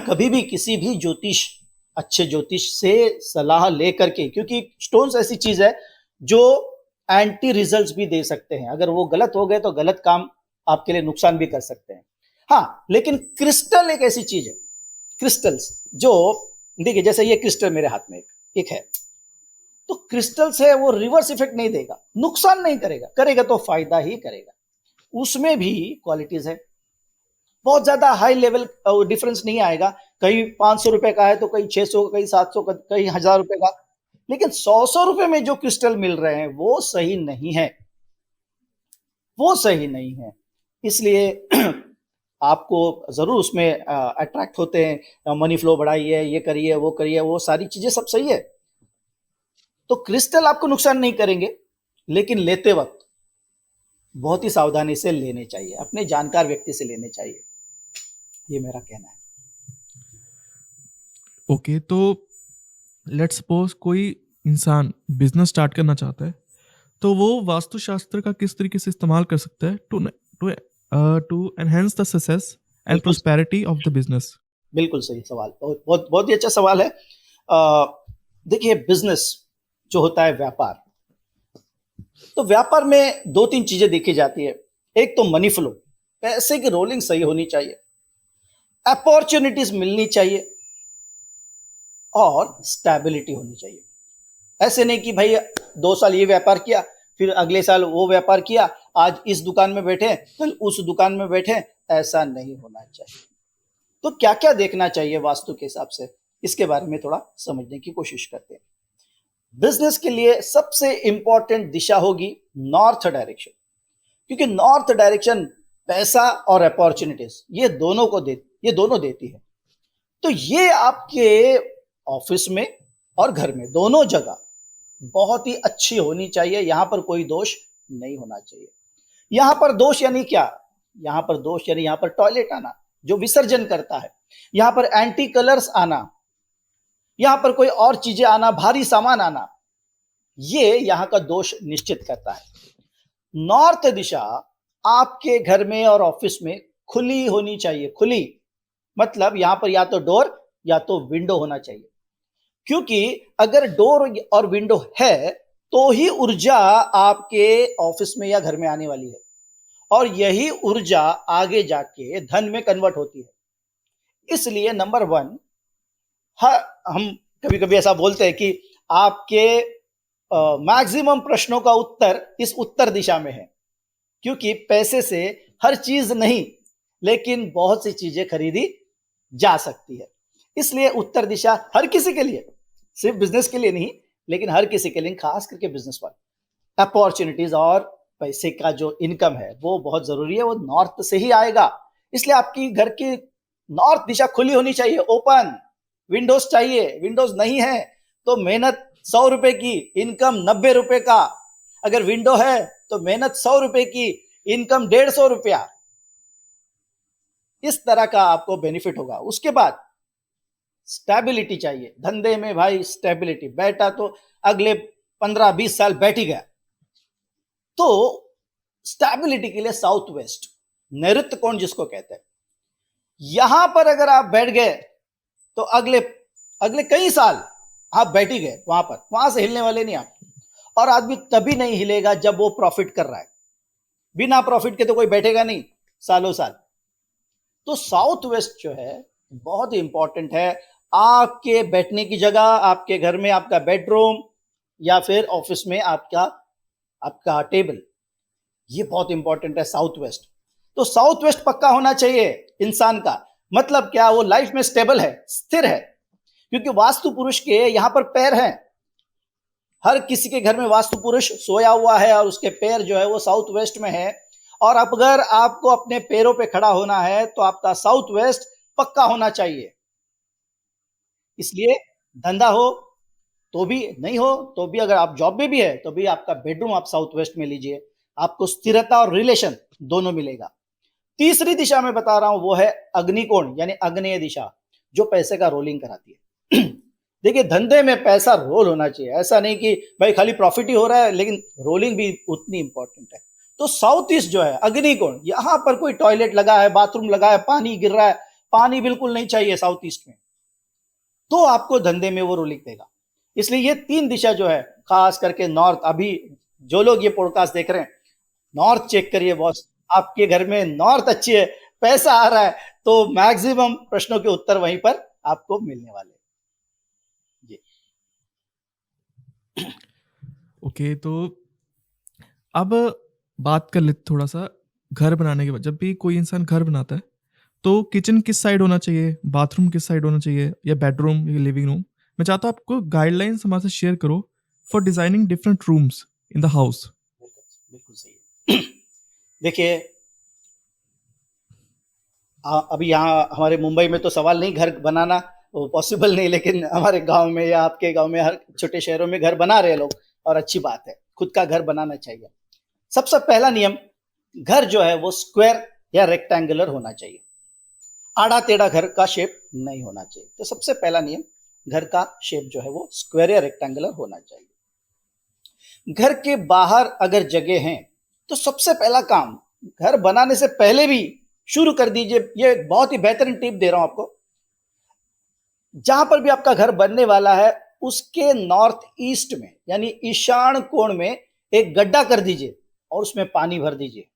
Speaker 1: कभी भी किसी भी ज्योतिष, अच्छे ज्योतिष से सलाह लेकर के, क्योंकि स्टोन्स ऐसी चीज है जो एंटी रिजल्ट्स भी दे सकते हैं। अगर वो गलत हो गए तो गलत काम आपके लिए नुकसान भी कर सकते हैं। हाँ, लेकिन क्रिस्टल एक ऐसी चीज है, क्रिस्टल्स जो, देखिए जैसे ये क्रिस्टल मेरे हाथ में एक है, तो क्रिस्टल से वो रिवर्स इफेक्ट नहीं देगा, नुकसान नहीं करेगा, करेगा तो फायदा ही करेगा। उसमें भी क्वालिटीज है, बहुत ज्यादा हाई लेवल डिफरेंस नहीं आएगा। कहीं 500 रुपए का है तो कहीं 600, कहीं 700, कहीं 1000 रुपए का। लेकिन 100 रुपए में जो क्रिस्टल मिल रहे हैं वो सही नहीं है, वो सही नहीं है। इसलिए आपको जरूर उसमें अट्रैक्ट होते हैं, मनी फ्लो बढ़ाइए, ये करिए, वो सारी चीजें सब सही है। तो क्रिस्टल आपको नुकसान नहीं करेंगे, लेकिन लेते वक्त बहुत ही सावधानी से लेने चाहिए, अपने जानकार व्यक्ति से लेने चाहिए, ये मेरा कहना है।
Speaker 2: ओके, तो लेट्स सपोज कोई इंसान बिजनेस स्टार्ट करना चाहता है, तो वो वास्तुशास्त्र का किस तरीके से इस्तेमाल कर सकता है to enhance the success and
Speaker 1: बिल्कुल,
Speaker 2: प्रोस्पेरिटी ऑफ द बिजनेस?
Speaker 1: बिल्कुल सही सवाल, बहुत बहुत बहुत ही अच्छा सवाल है। देखिए, बिजनेस जो होता है, व्यापार, तो व्यापार में 2-3 चीजें देखी जाती है। एक तो मनी फ्लो, पैसे की रोलिंग सही होनी चाहिए, अपॉर्चुनिटीज मिलनी चाहिए, और स्टेबिलिटी होनी चाहिए। ऐसे नहीं कि भाई 2 साल ये व्यापार किया, फिर अगले साल वो व्यापार किया, आज इस दुकान में बैठे, कल उस दुकान में बैठे, ऐसा नहीं होना चाहिए। तो क्या क्या देखना चाहिए वास्तु के हिसाब से, इसके बारे में थोड़ा समझने की कोशिश करते हैं। बिजनेस के लिए सबसे इंपॉर्टेंट दिशा होगी नॉर्थ डायरेक्शन, क्योंकि नॉर्थ डायरेक्शन पैसा और अपॉर्चुनिटीज ये दोनों देती है। तो ये आपके ऑफिस में और घर में, दोनों जगह बहुत ही अच्छी होनी चाहिए। यहां पर कोई दोष नहीं होना चाहिए। यहां पर दोष यानी क्या? यहां पर दोष यानी यहां पर टॉयलेट आना जो विसर्जन करता है, यहां पर एंटी कलर्स आना, यहां पर कोई और चीजें आना, भारी सामान आना, ये यहां का दोष निश्चित करता है। नॉर्थ दिशा आपके घर में और ऑफिस में खुली होनी चाहिए। खुली मतलब यहां पर या तो डोर या तो विंडो होना चाहिए, क्योंकि अगर डोर और विंडो है तो ही ऊर्जा आपके ऑफिस में या घर में आने वाली है, और यही ऊर्जा आगे जाके धन में कन्वर्ट होती है। इसलिए नंबर वन, हम कभी कभी ऐसा बोलते हैं कि आपके मैक्सिमम प्रश्नों का उत्तर इस उत्तर दिशा में है, क्योंकि पैसे से हर चीज नहीं, लेकिन बहुत सी चीजें खरीदी जा सकती है। इसलिए उत्तर दिशा हर किसी के लिए, सिर्फ बिजनेस के लिए नहीं, लेकिन हर किसी के लिए, खास करके बिजनेस वाले, अपॉर्चुनिटीज और पैसे का जो इनकम है वो बहुत जरूरी है, वो नॉर्थ से ही आएगा। इसलिए आपकी घर की नॉर्थ दिशा खुली होनी चाहिए, ओपन विंडोज चाहिए। विंडोज नहीं है तो मेहनत 100 रुपए की, इनकम 90 रुपए का। अगर विंडो है तो मेहनत 100 रुपए की, इनकम 150 रुपया। इस तरह का आपको बेनिफिट होगा। उसके बाद स्टेबिलिटी चाहिए धंधे में भाई, स्टेबिलिटी। बैठा तो अगले 15-20 साल बैठ ही गया, तो स्टेबिलिटी के लिए साउथ वेस्ट, नैऋत्य कोण जिसको कहते हैं, यहां पर अगर आप बैठ गए तो अगले अगले कई साल आप बैठ ही गए वहां पर, वहां से हिलने वाले नहीं आप। और आदमी तभी नहीं हिलेगा जब वो प्रॉफिट कर रहा है, बिना प्रॉफिट के तो कोई बैठेगा नहीं सालों साल। तो साउथ वेस्ट जो है बहुत ही इंपॉर्टेंट है। आपके बैठने की जगह, आपके घर में आपका बेडरूम, या फिर ऑफिस में आपका टेबल, ये बहुत इंपॉर्टेंट है साउथ वेस्ट। तो साउथ वेस्ट पक्का होना चाहिए इंसान का। मतलब क्या, वो लाइफ में स्टेबल है, स्थिर है, क्योंकि वास्तु पुरुष के यहां पर पैर हैं। हर किसी के घर में वास्तु पुरुष सोया हुआ है और उसके पैर जो है वो साउथ वेस्ट में है। और अगर आपको अपने पैरों पे खड़ा होना है तो आपका साउथ वेस्ट पक्का होना चाहिए। इसलिए धंधा हो तो भी, नहीं हो तो भी, अगर आप जॉब में भी है तो भी आपका बेडरूम आप साउथ वेस्ट में लीजिए, आपको स्थिरता और रिलेशन दोनों मिलेगा। तीसरी दिशा में बता रहा हूं वो है अग्निकोण, यानी अग्नेय दिशा, जो पैसे का रोलिंग कराती है। देखिए, धंधे में पैसा रोल होना चाहिए, ऐसा नहीं कि भाई खाली प्रॉफिट ही हो रहा है, लेकिन रोलिंग भी उतनी इंपॉर्टेंट है। तो साउथ ईस्ट जो है अग्निकोण, यहां पर कोई टॉयलेट लगा है, बाथरूम लगा है, पानी गिर रहा है, पानी बिल्कुल नहीं चाहिए साउथ ईस्ट में, तो आपको धंधे में वो रोलिंग देगा। इसलिए ये तीन दिशा जो है, खास करके नॉर्थ, अभी जो लोग ये पॉडकास्ट देख रहे हैं, नॉर्थ चेक करिए बॉस। आपके घर में नॉर्थ अच्छी है, पैसा आ रहा है, तो मैक्सिमम प्रश्नों के उत्तर वहीं पर आपको मिलने वाले हैं।
Speaker 2: ओके, तो अब बात कर लेते थोड़ा सा घर बनाने के बाद। जब भी कोई इंसान घर बनाता है तो किचन किस साइड होना चाहिए, बाथरूम किस साइड होना चाहिए, या बेडरूम या लिविंग रूम? मैं चाहता हूँ आपको गाइडलाइंस हमारे साथ शेयर करो for designing different rooms in the house.
Speaker 1: बिल्कुल सही है। देखिए, अभी यहाँ हमारे मुंबई में तो सवाल नहीं घर बनाना, वो पॉसिबल नहीं, लेकिन हमारे गांव में या आपके गांव में, हर छोटे शहरों में घर बना रहे हैं लोग, और अच्छी बात है, खुद का घर बनाना चाहिए। सबसे पहला नियम, घर जो है वो स्क्वायर या रेक्टेंगुलर होना चाहिए, आड़ा टेढ़ा घर का शेप नहीं होना चाहिए। तो सबसे पहला नियम, घर का शेप जो है वो स्क्वायर या रेक्टेंगुलर होना चाहिए। घर के बाहर अगर जगह है तो सबसे पहला काम, घर बनाने से पहले भी शुरू कर दीजिए, ये बहुत ही बेहतरीन टिप दे रहा हूं आपको। जहां पर भी आपका घर बनने वाला है उसके नॉर्थ ईस्ट में, यानी ईशान कोण में एक गड्ढा कर दीजिए और उसमें पानी भर दीजिए।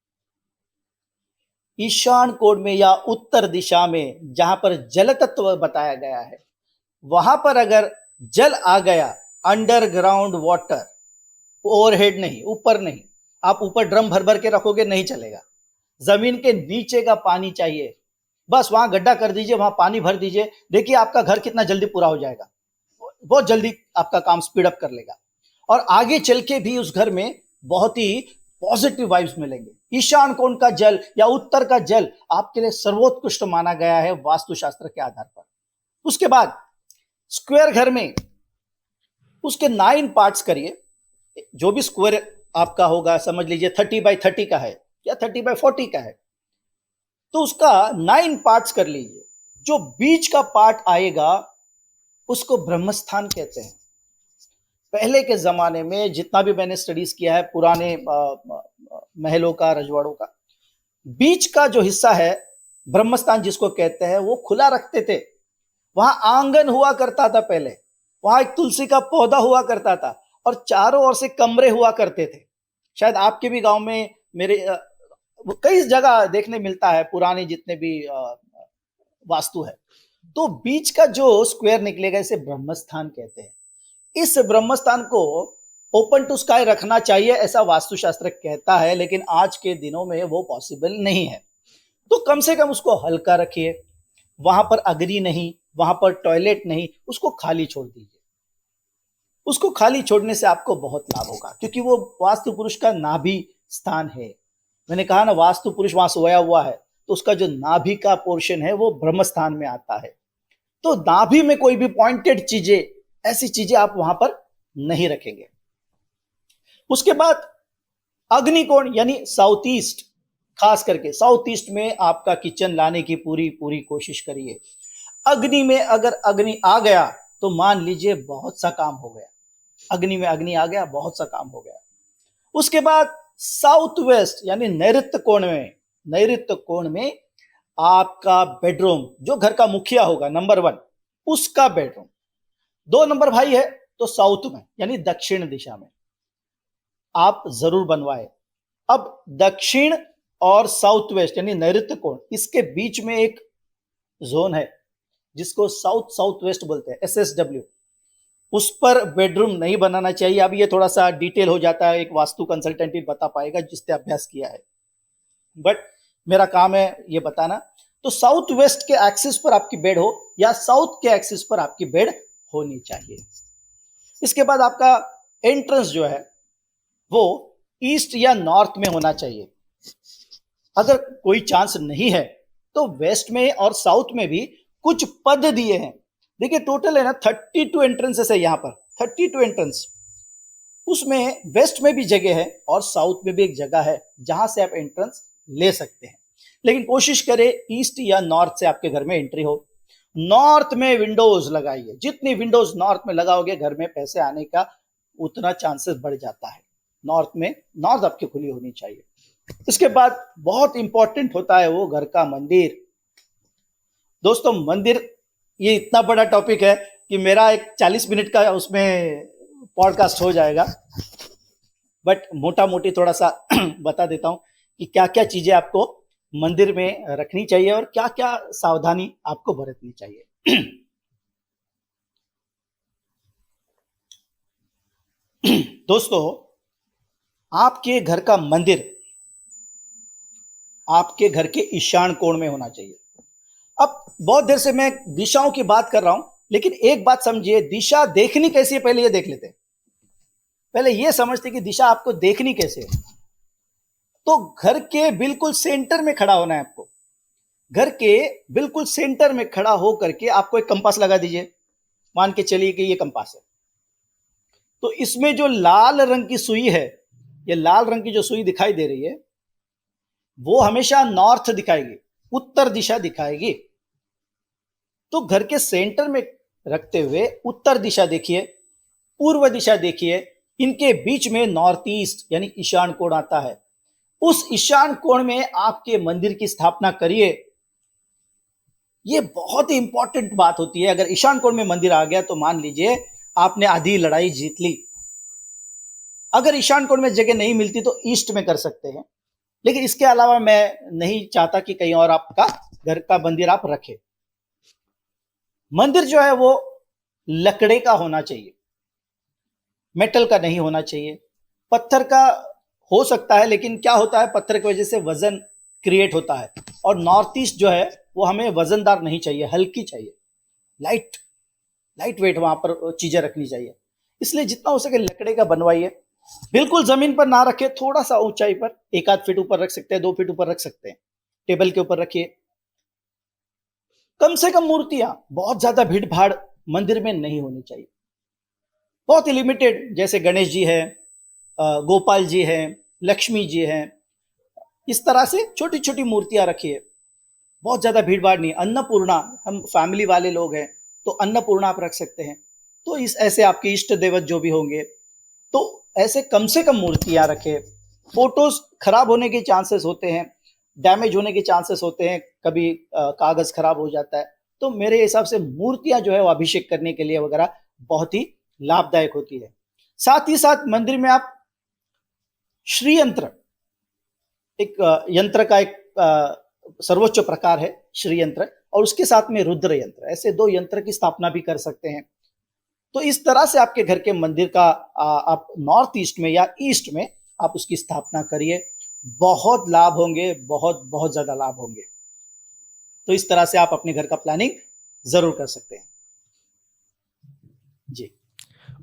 Speaker 1: ईशान कोण में या उत्तर दिशा में जहां पर जल तत्व बताया गया है, वहां पर अगर जल आ गया, अंडरग्राउंड वाटर, ओवरहेड नहीं, ऊपर नहीं, आप ऊपर ड्रम भर भर के रखोगे नहीं चलेगा, जमीन के नीचे का पानी चाहिए। बस वहां गड्ढा कर दीजिए, वहां पानी भर दीजिए, देखिए आपका घर कितना जल्दी पूरा हो जाएगा, बहुत जल्दी आपका काम स्पीड अप कर लेगा, और आगे चल के भी उस घर में बहुत ही पॉजिटिव वाइब्स मिलेंगे। ईशान कोण का जल या उत्तर का जल आपके लिए सर्वोत्कृष्ट माना गया है वास्तुशास्त्र के आधार पर। उसके बाद स्क्वायर घर में उसके 9 पार्ट्स करिए, जो भी स्क्वायर आपका होगा, समझ लीजिए 30x30 का है या 30x40 का है, तो उसका 9 पार्ट्स कर लीजिए। जो बीच का पार्ट आएगा उसको ब्रह्मस्थान कहते हैं। पहले के जमाने में जितना भी मैंने स्टडीज किया है पुराने महलों का, रजवाड़ों का, बीच का जो हिस्सा है ब्रह्मस्थान जिसको कहते हैं, वो खुला रखते थे। वहां आंगन हुआ करता था पहले, वहां एक तुलसी का पौधा हुआ करता था, और चारों ओर से कमरे हुआ करते थे। शायद आपके भी गांव में मेरे कई जगह देखने मिलता है, पुराने जितने भी वास्तु है। तो बीच का जो स्क्वायर निकलेगा इसे ब्रह्मस्थान कहते हैं। इस ब्रह्मस्थान को ओपन टू स्काई रखना चाहिए ऐसा वास्तुशास्त्र कहता है, लेकिन आज के दिनों में वो पॉसिबल नहीं है। तो कम से कम उसको हल्का रखिए, वहां पर अग्नि नहीं, वहां पर टॉयलेट नहीं, उसको खाली छोड़ दीजिए। उसको खाली छोड़ने से आपको बहुत लाभ होगा, क्योंकि वो वास्तु पुरुष का नाभि स्थान है। मैंने कहा ना, वास्तु पुरुष वहां सोया हुआ है, तो उसका जो नाभि का पोर्शन है वो ब्रह्म स्थान में आता है। तो नाभि में कोई भी पॉइंटेड चीजें, ऐसी चीजें आप वहां पर नहीं रखेंगे। उसके बाद अग्निकोण यानी साउथ ईस्ट, खास करके साउथ ईस्ट में आपका किचन लाने की पूरी पूरी कोशिश करिए। अग्नि में अगर अग्नि आ गया तो मान लीजिए बहुत सा काम हो गया। अग्नि में अग्नि आ गया, बहुत सा काम हो गया। उसके बाद साउथ वेस्ट यानी नैऋत्य कोण में, नैऋत्य कोण में आपका बेडरूम, जो घर का मुखिया होगा नंबर 1, उसका बेडरूम 2 नंबर भाई है तो साउथ में यानी दक्षिण दिशा में आप जरूर बनवाए। अब दक्षिण और साउथ वेस्ट यानी नैऋत्य कोण, इसके बीच में एक जोन है जिसको साउथ साउथ वेस्ट बोलते हैं, SSW। उस पर बेडरूम नहीं बनाना चाहिए। अब ये थोड़ा सा डिटेल हो जाता है, एक वास्तु कंसल्टेंट ही बता पाएगा जिसने अभ्यास किया है, बट मेरा काम है ये बताना। तो साउथ वेस्ट के एक्सिस पर आपकी बेड हो या साउथ के एक्सिस पर आपकी बेड होनी चाहिए। इसके बाद आपका एंट्रेंस जो है वो ईस्ट या नॉर्थ में होना चाहिए। अगर कोई चांस नहीं है तो वेस्ट में और साउथ में भी कुछ पद दिए हैं। देखिए टोटल है ना 32 एंट्रेंसेस है यहाँ पर, 32 एंट्रेंस। उसमें वेस्ट में भी जगह है और साउथ में भी एक जगह है जहां से आप एंट्रेंस ले सकते हैं, लेकिन कोशिश करें ईस्ट या नॉर्थ से आपके घर में एंट्री हो। नॉर्थ में विंडोज लगाइए, जितनी विंडोज नॉर्थ में लगाओगे घर में पैसे आने का उतना चांसेस बढ़ जाता है। नॉर्थ में, नॉर्थ आपकी खुली होनी चाहिए। इसके बाद बहुत इंपॉर्टेंट होता है वो घर का मंदिर। दोस्तों मंदिर ये इतना बड़ा टॉपिक है कि मेरा एक 40 मिनट का उसमें पॉडकास्ट हो जाएगा, बट मोटा मोटी थोड़ा सा बता देता हूं कि क्या क्या चीजें आपको मंदिर में रखनी चाहिए और क्या क्या सावधानी आपको बरतनी चाहिए। दोस्तों आपके घर का मंदिर आपके घर के ईशान कोण में होना चाहिए। अब बहुत देर से मैं दिशाओं की बात कर रहा हूं, लेकिन एक बात समझिए, दिशा देखनी कैसी है पहले ये देख लेते हैं। पहले ये समझते कि दिशा आपको देखनी कैसे है। तो घर के बिल्कुल सेंटर में खड़ा होना है आपको। घर के बिल्कुल सेंटर में खड़ा हो करके आपको एक कंपास लगा दीजिए। मान के चलिए कि ये कंपास है, तो इसमें जो लाल रंग की सुई है, ये लाल रंग की जो सुई दिखाई दे रही है वो हमेशा नॉर्थ दिखाएगी, उत्तर दिशा दिखाएगी। तो घर के सेंटर में रखते हुए उत्तर दिशा देखिए, पूर्व दिशा देखिए, इनके बीच में नॉर्थ ईस्ट यानी ईशान कोण आता है। उस ईशान कोण में आपके मंदिर की स्थापना करिए। यह बहुत ही इंपॉर्टेंट बात होती है। अगर ईशान कोण में मंदिर आ गया तो मान लीजिए आपने आधी लड़ाई जीत ली। अगर ईशान कोण में जगह नहीं मिलती तो ईस्ट में कर सकते हैं, लेकिन इसके अलावा मैं नहीं चाहता कि कहीं और आपका घर का मंदिर आप रखें। मंदिर जो है वो लकड़े का होना चाहिए, मेटल का नहीं होना चाहिए। पत्थर का हो सकता है, लेकिन क्या होता है पत्थर की वजह से वजन क्रिएट होता है, और नॉर्थ ईस्ट जो है वो हमें वजनदार नहीं चाहिए, हल्की चाहिए, लाइट वेट वहां पर चीजें रखनी चाहिए। इसलिए जितना हो सके लकड़े का बनवाइए। बिल्कुल जमीन पर ना रखे, थोड़ा सा ऊंचाई पर, 1 आध फीट ऊपर रख सकते हैं, 2 फीट ऊपर रख सकते हैं, टेबल के ऊपर रखिए। कम से कम मूर्तियां, बहुत ज्यादा भीड़ भाड़ मंदिर में नहीं होनी चाहिए। बहुत ही लिमिटेड, जैसे गणेश जी है, गोपाल जी हैं, लक्ष्मी जी हैं, इस तरह से छोटी छोटी मूर्तियां रखिए। बहुत ज्यादा भीड़ भाड़ नहीं। अन्नपूर्णा, हम फैमिली वाले लोग हैं तो अन्नपूर्णा आप रख सकते हैं। तो इस ऐसे आपके इष्ट देवत जो भी होंगे तो ऐसे कम से कम मूर्तियां रखें। फोटोज खराब होने के चांसेस होते हैं, डैमेज होने के चांसेस होते हैं, कभी कागज खराब हो जाता है। तो मेरे हिसाब से मूर्तियां जो है वो अभिषेक करने के लिए वगैरह बहुत ही लाभदायक होती है। साथ ही साथ मंदिर में आप श्री यंत्र, एक यंत्र का एक सर्वोच्च प्रकार है श्री यंत्र, और उसके साथ में रुद्र यंत्र, ऐसे 2 यंत्र की स्थापना भी कर सकते हैं। तो इस तरह से आपके घर के मंदिर का आप नॉर्थ ईस्ट में या ईस्ट में आप उसकी स्थापना करिए, बहुत लाभ होंगे, बहुत बहुत ज्यादा लाभ होंगे। तो इस तरह से आप अपने घर का प्लानिंग जरूर कर सकते हैं जी।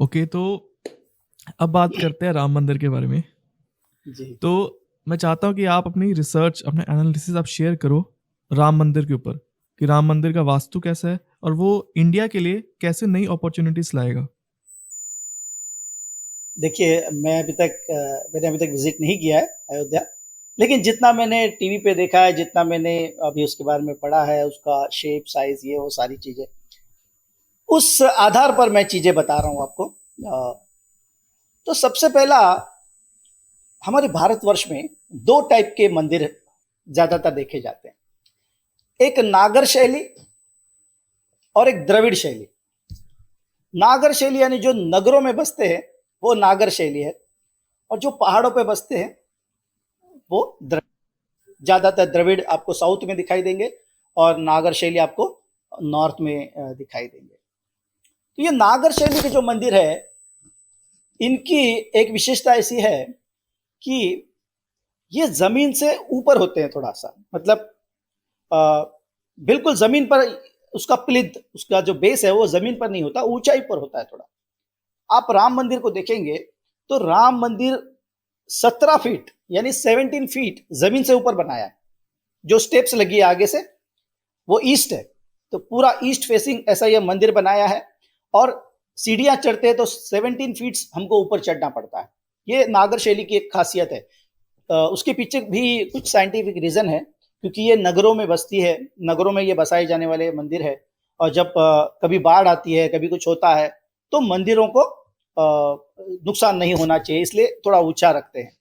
Speaker 2: ओके, तो अब बात करते हैं राम मंदिर के बारे में।
Speaker 1: जी
Speaker 2: तो मैं चाहता हूँ कि आप अपनी रिसर्च, अपने एनालिसिस आप शेयर करो राम मंदिर के ऊपर, कि राम मंदिर का वास्तु कैसा है और वो इंडिया के लिए कैसे नई अपॉर्चुनिटीज लाएगा।
Speaker 1: देखिए, मैंने अभी तक विजिट नहीं किया है अयोध्या, लेकिन जितना मैंने टीवी पे देखा है, जितना मैंने अभी उसके बारे में पढ़ा है, उसका शेप, साइज, ये वो सारी चीजें, उस आधार पर मैं चीजें बता रहा हूँ आपको। तो सबसे पहला, हमारे भारतवर्ष में 2 टाइप के मंदिर ज्यादातर देखे जाते हैं, एक नागर शैली और एक द्रविड़ शैली। नागर शैली यानी जो नगरों में बसते हैं वो नागर शैली है, और जो पहाड़ों पे बसते हैं वो द्रविड़। ज्यादातर द्रविड़ आपको साउथ में दिखाई देंगे और नागर शैली आपको नॉर्थ में दिखाई देंगे। तो ये नागर शैली के जो मंदिर है, इनकी एक विशेषता ऐसी है कि ये जमीन से ऊपर होते हैं थोड़ा सा, मतलब बिल्कुल जमीन पर उसका प्लिंथ, उसका जो बेस है वो जमीन पर नहीं होता, ऊंचाई पर होता है थोड़ा। आप राम मंदिर को देखेंगे तो राम मंदिर 17 फीट यानी 17 फीट जमीन से ऊपर बनाया है। जो स्टेप्स लगी है आगे से वो ईस्ट है, तो पूरा ईस्ट फेसिंग ऐसा ये मंदिर बनाया है, और सीढ़ियां चढ़ते हैं तो 17 फीट हमको ऊपर चढ़ना पड़ता है। ये नागर शैली की एक खासियत है। उसके पीछे भी कुछ साइंटिफिक रीजन है, क्योंकि ये नगरों में बसती है, नगरों में ये बसाए जाने वाले मंदिर है, और जब कभी बाढ़ आती है, कभी कुछ होता है, तो मंदिरों को नुकसान नहीं होना चाहिए, इसलिए थोड़ा ऊंचा रखते हैं।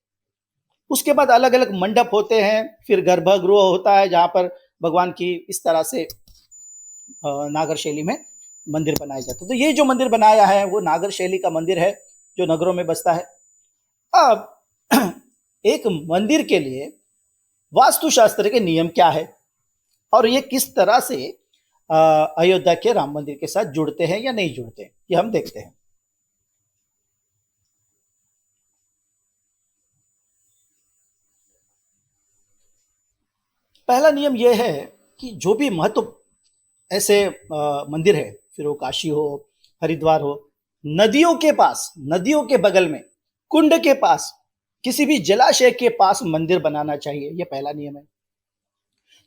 Speaker 1: उसके बाद अलग अलग मंडप होते हैं, फिर गर्भगृह होता है जहां पर भगवान की इस तरह से नागर शैली में मंदिर बनाए जाते हैं। तो ये जो मंदिर बनाया है वो नागर शैली का मंदिर है जो नगरों में बसता है। अब एक मंदिर के लिए वास्तुशास्त्र के नियम क्या है और ये किस तरह से अयोध्या के राम मंदिर के साथ जुड़ते हैं या नहीं जुड़ते हैं, ये हम देखते हैं। पहला नियम यह है कि जो भी महत्व ऐसे मंदिर है, फिर वो काशी हो, हरिद्वार हो, नदियों के पास, नदियों के बगल में, कुंड के पास, किसी भी जलाशय के पास मंदिर बनाना चाहिए, ये पहला नियम है।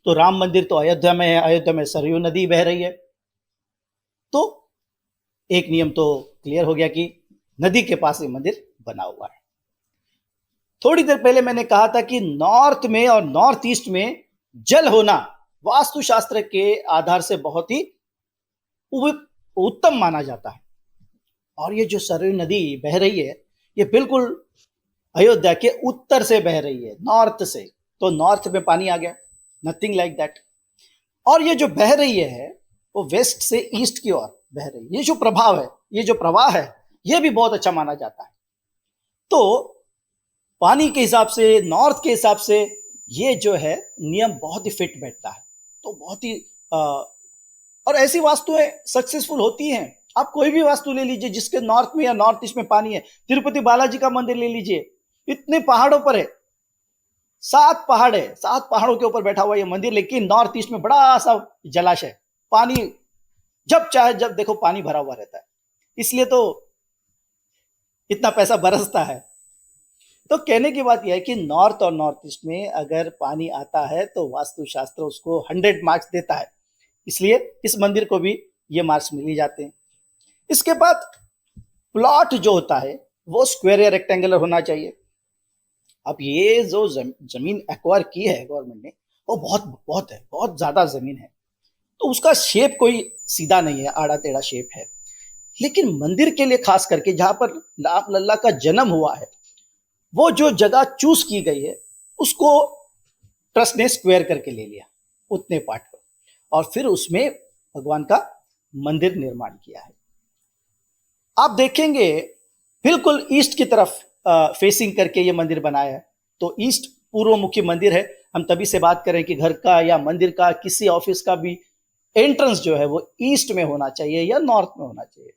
Speaker 1: तो राम मंदिर तो अयोध्या में है, अयोध्या में सरयू नदी बह रही है, तो एक नियम तो क्लियर हो गया कि नदी के पास ये मंदिर बना हुआ है। थोड़ी देर पहले मैंने कहा था कि नॉर्थ में और नॉर्थ ईस्ट में जल होना वास्तुशास्त्र के आधार से बहुत ही उत्तम माना जाता है। और ये जो सरयू नदी बह रही है, ये बिल्कुल अयोध्या के उत्तर से बह रही है, नॉर्थ से, तो नॉर्थ में पानी आ गया, नथिंग लाइक दैट। और ये जो बह रही है वो वेस्ट से ईस्ट की ओर बह रही है। ये जो प्रभाव है, ये जो प्रवाह है, ये भी बहुत अच्छा माना जाता है। तो पानी के हिसाब से, नॉर्थ के हिसाब से ये जो है नियम बहुत ही फिट बैठता है। तो बहुत ही और ऐसी वास्तुएं सक्सेसफुल होती हैं। आप कोई भी वास्तु ले लीजिए जिसके नॉर्थ में या नॉर्थ ईस्ट में पानी है। तिरुपति बालाजी का मंदिर ले लीजिए, इतने पहाड़ों पर है, 7 पहाड़ है, 7 पहाड़ों के ऊपर बैठा हुआ ये मंदिर, लेकिन नॉर्थ ईस्ट में बड़ा सा जलाशय, पानी जब चाहे जब देखो पानी भरा हुआ रहता है, इसलिए तो इतना पैसा बरसता है। तो कहने की बात यह है कि नॉर्थ और नॉर्थ ईस्ट में अगर पानी आता है तो वास्तुशास्त्र उसको 100 मार्क्स देता है, इसलिए इस मंदिर को भी ये मार्क्स मिल ही जाते हैं। इसके बाद प्लॉट जो होता है वो स्क्वायर या रेक्टेंगुलर होना चाहिए। अब ये जो जमीन एक्वायर की है गवर्नमेंट ने, वो बहुत ज्यादा जमीन है, तो उसका शेप कोई सीधा नहीं है, आड़ा टेढ़ा शेप है। लेकिन मंदिर के लिए खास करके जहां पर राम लल्ला का जन्म हुआ है, वो जो जगह चूज की गई है उसको ट्रस्ट ने स्क्वायर करके ले लिया, उतने पार्ट को, और फिर उसमें भगवान का मंदिर निर्माण किया है। आप देखेंगे बिल्कुल ईस्ट की तरफ फेसिंग करके ये मंदिर बनाया है। तो ईस्ट पूर्वमुखी मंदिर है। हम तभी से बात करें कि घर का या मंदिर का किसी ऑफिस का भी एंट्रेंस जो है वो ईस्ट में होना चाहिए या नॉर्थ में होना चाहिए।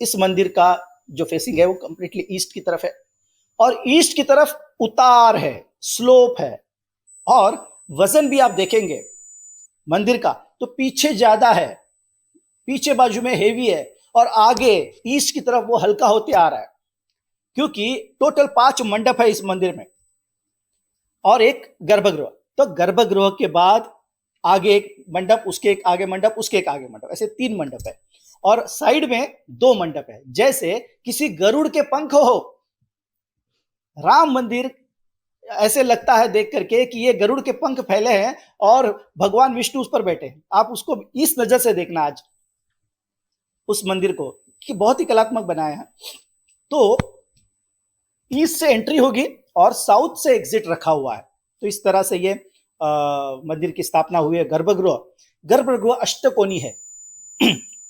Speaker 1: इस मंदिर का जो फेसिंग है वो कंप्लीटली ईस्ट की तरफ है और ईस्ट की तरफ उतार है, स्लोप है और वजन भी आप देखेंगे मंदिर का तो पीछे ज्यादा है, पीछे बाजू में हेवी है और आगे ईस्ट की तरफ वो हल्का होते आ रहा है, क्योंकि टोटल 5 मंडप है इस मंदिर में और एक गर्भगृह। तो गर्भगृह के बाद आगे एक मंडप, उसके एक आगे मंडप, उसके एक आगे मंडप, ऐसे 3 मंडप है और साइड में 2 मंडप है। जैसे किसी गरुड़ के पंख हो, राम मंदिर ऐसे लगता है देख करके कि ये गरुड़ के पंख फैले हैं और भगवान विष्णु उस पर बैठे हैं। आप उसको इस नजर से देखना आज उस मंदिर को कि बहुत ही कलात्मक बनाया है। तो ईस्ट से एंट्री होगी और साउथ से एग्जिट रखा हुआ है। तो इस तरह से ये मंदिर की स्थापना हुई है। गर्भगृह अष्टकोणी है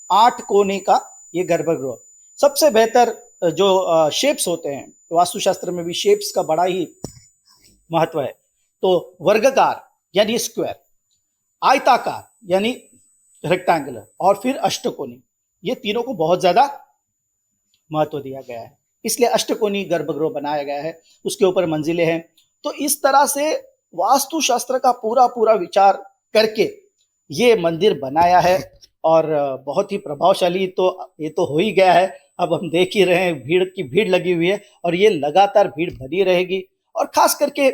Speaker 1: 8 कोने का ये गर्भगृह। सबसे बेहतर जो शेप्स होते हैं, वास्तुशास्त्र में भी शेप्स का बड़ा ही महत्व है। तो वर्गाकार यानी स्क्वायर, आयताकार यानी रेक्टेंगुलर और फिर अष्टकोणी, ये तीनों को बहुत ज्यादा महत्व दिया गया है, इसलिए अष्टकोणी गर्भगृह बनाया गया है। उसके ऊपर मंजिलें हैं। तो इस तरह से वास्तुशास्त्र का पूरा विचार करके ये मंदिर बनाया है और बहुत ही प्रभावशाली तो ये तो हो ही गया है। अब हम देख ही रहे हैं भीड़ की भीड़ लगी हुई है और ये लगातार भीड़ बनी रहेगी। और खास करके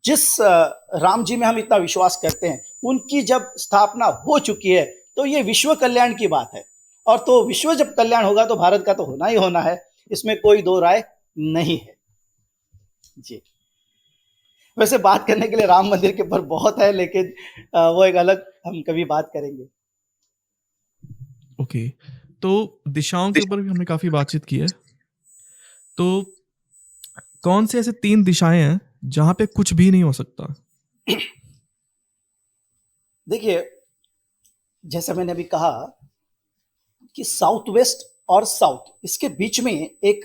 Speaker 1: जिस राम जी में हम इतना विश्वास करते हैं, उनकी जब स्थापना हो चुकी है तो ये विश्व कल्याण की बात है। और तो विश्व जब कल्याण होगा तो भारत का तो होना ही होना है, इसमें कोई दो राय नहीं है जी। वैसे बात करने के लिए राम मंदिर के ऊपर बहुत है, लेकिन वो एक अलग हम कभी बात करेंगे।
Speaker 2: ओके, तो दिशाओं के ऊपर भी हमने काफी बातचीत की है। तो कौन से ऐसे 3 दिशाएं हैं जहां पे कुछ भी नहीं हो सकता?
Speaker 1: देखिए, जैसा मैंने अभी कहा कि साउथ वेस्ट और साउथ, इसके बीच में एक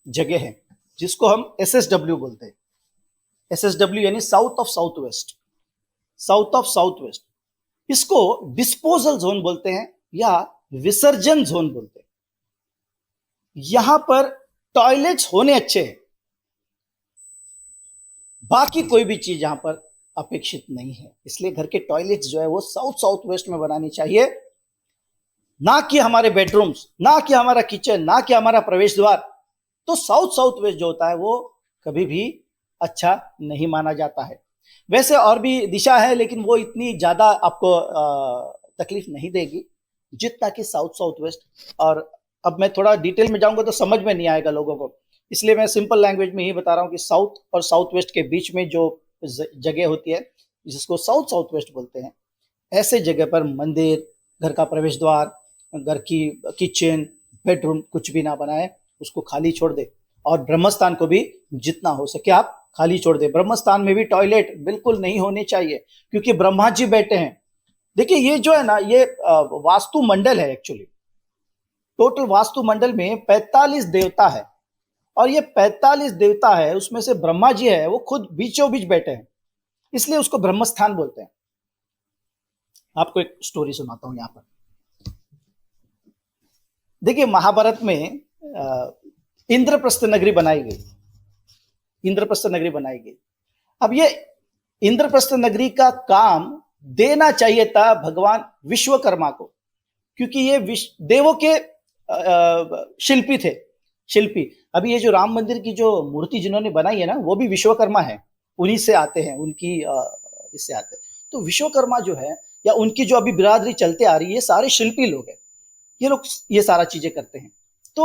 Speaker 1: जगह है जिसको हम SSW बोलते हैं। SSW यानी south of south west, south of south west. इसको डिस्पोजल जोन बोलते हैं या विसर्जन जोन बोलते हैं। यहां पर टॉयलेट्स होने अच्छे हैं, बाकी कोई भी चीज यहां पर अपेक्षित नहीं है। इसलिए घर के टॉयलेट्स जो है वो साउथ साउथ वेस्ट में बनानी चाहिए, ना कि हमारे बेडरूम्स, ना कि हमारा किचन, ना कि हमारा प्रवेश द्वार। तो साउथ साउथ वेस्ट जो होता है वो कभी भी अच्छा नहीं माना जाता है। वैसे और भी दिशा है, लेकिन वो इतनी ज्यादा आपको तकलीफ नहीं देगी जितना कि साउथ साउथ वेस्ट। और अब मैं थोड़ा डिटेल में जाऊंगा तो समझ में नहीं आएगा लोगों को, इसलिए मैं सिंपल लैंग्वेज में ही बता रहा हूँ कि साउथ और साउथ वेस्ट के बीच में जो जगह होती है जिसको साउथ साउथ वेस्ट बोलते हैं, ऐसे जगह पर मंदिर, घर का प्रवेश द्वार, घर की किचन, बेडरूम कुछ भी ना बनाए, उसको खाली छोड़ दे। और ब्रह्मस्थान को भी जितना हो सके आप खाली छोड़ दे। ब्रह्मस्थान में भी टॉयलेट बिल्कुल नहीं होने चाहिए, क्योंकि ब्रह्मा जी बैठे हैं। देखिए ये जो है ना, ये वास्तु मंडल है एक्चुअली। टोटल वास्तु मंडल में 45 देवता है और ये 45 देवता है, उसमें से ब्रह्मा जी है वो खुद बीचों बीच बैठे हैं, इसलिए उसको ब्रह्मस्थान बोलते हैं। आपको एक स्टोरी सुनाता हूं यहां पर। देखिए महाभारत में इंद्रप्रस्थ नगरी बनाई गई, इंद्रप्रस्थ नगरी बनाई गई। अब ये इंद्रप्रस्थ नगरी का काम देना चाहिए था भगवान विश्वकर्मा को, क्योंकि ये देवों के शिल्पी थे, शिल्पी। अभी ये जो राम मंदिर की जो मूर्ति जिन्होंने बनाई है ना, वो भी विश्वकर्मा है, उन्हीं से आते हैं, उनकी इससे आते हैं। तो विश्वकर्मा जो है या उनकी जो अभी बिरादरी चलते आ रही है, ये सारे शिल्पी लोग हैं, ये लोग ये सारा चीजें करते हैं। तो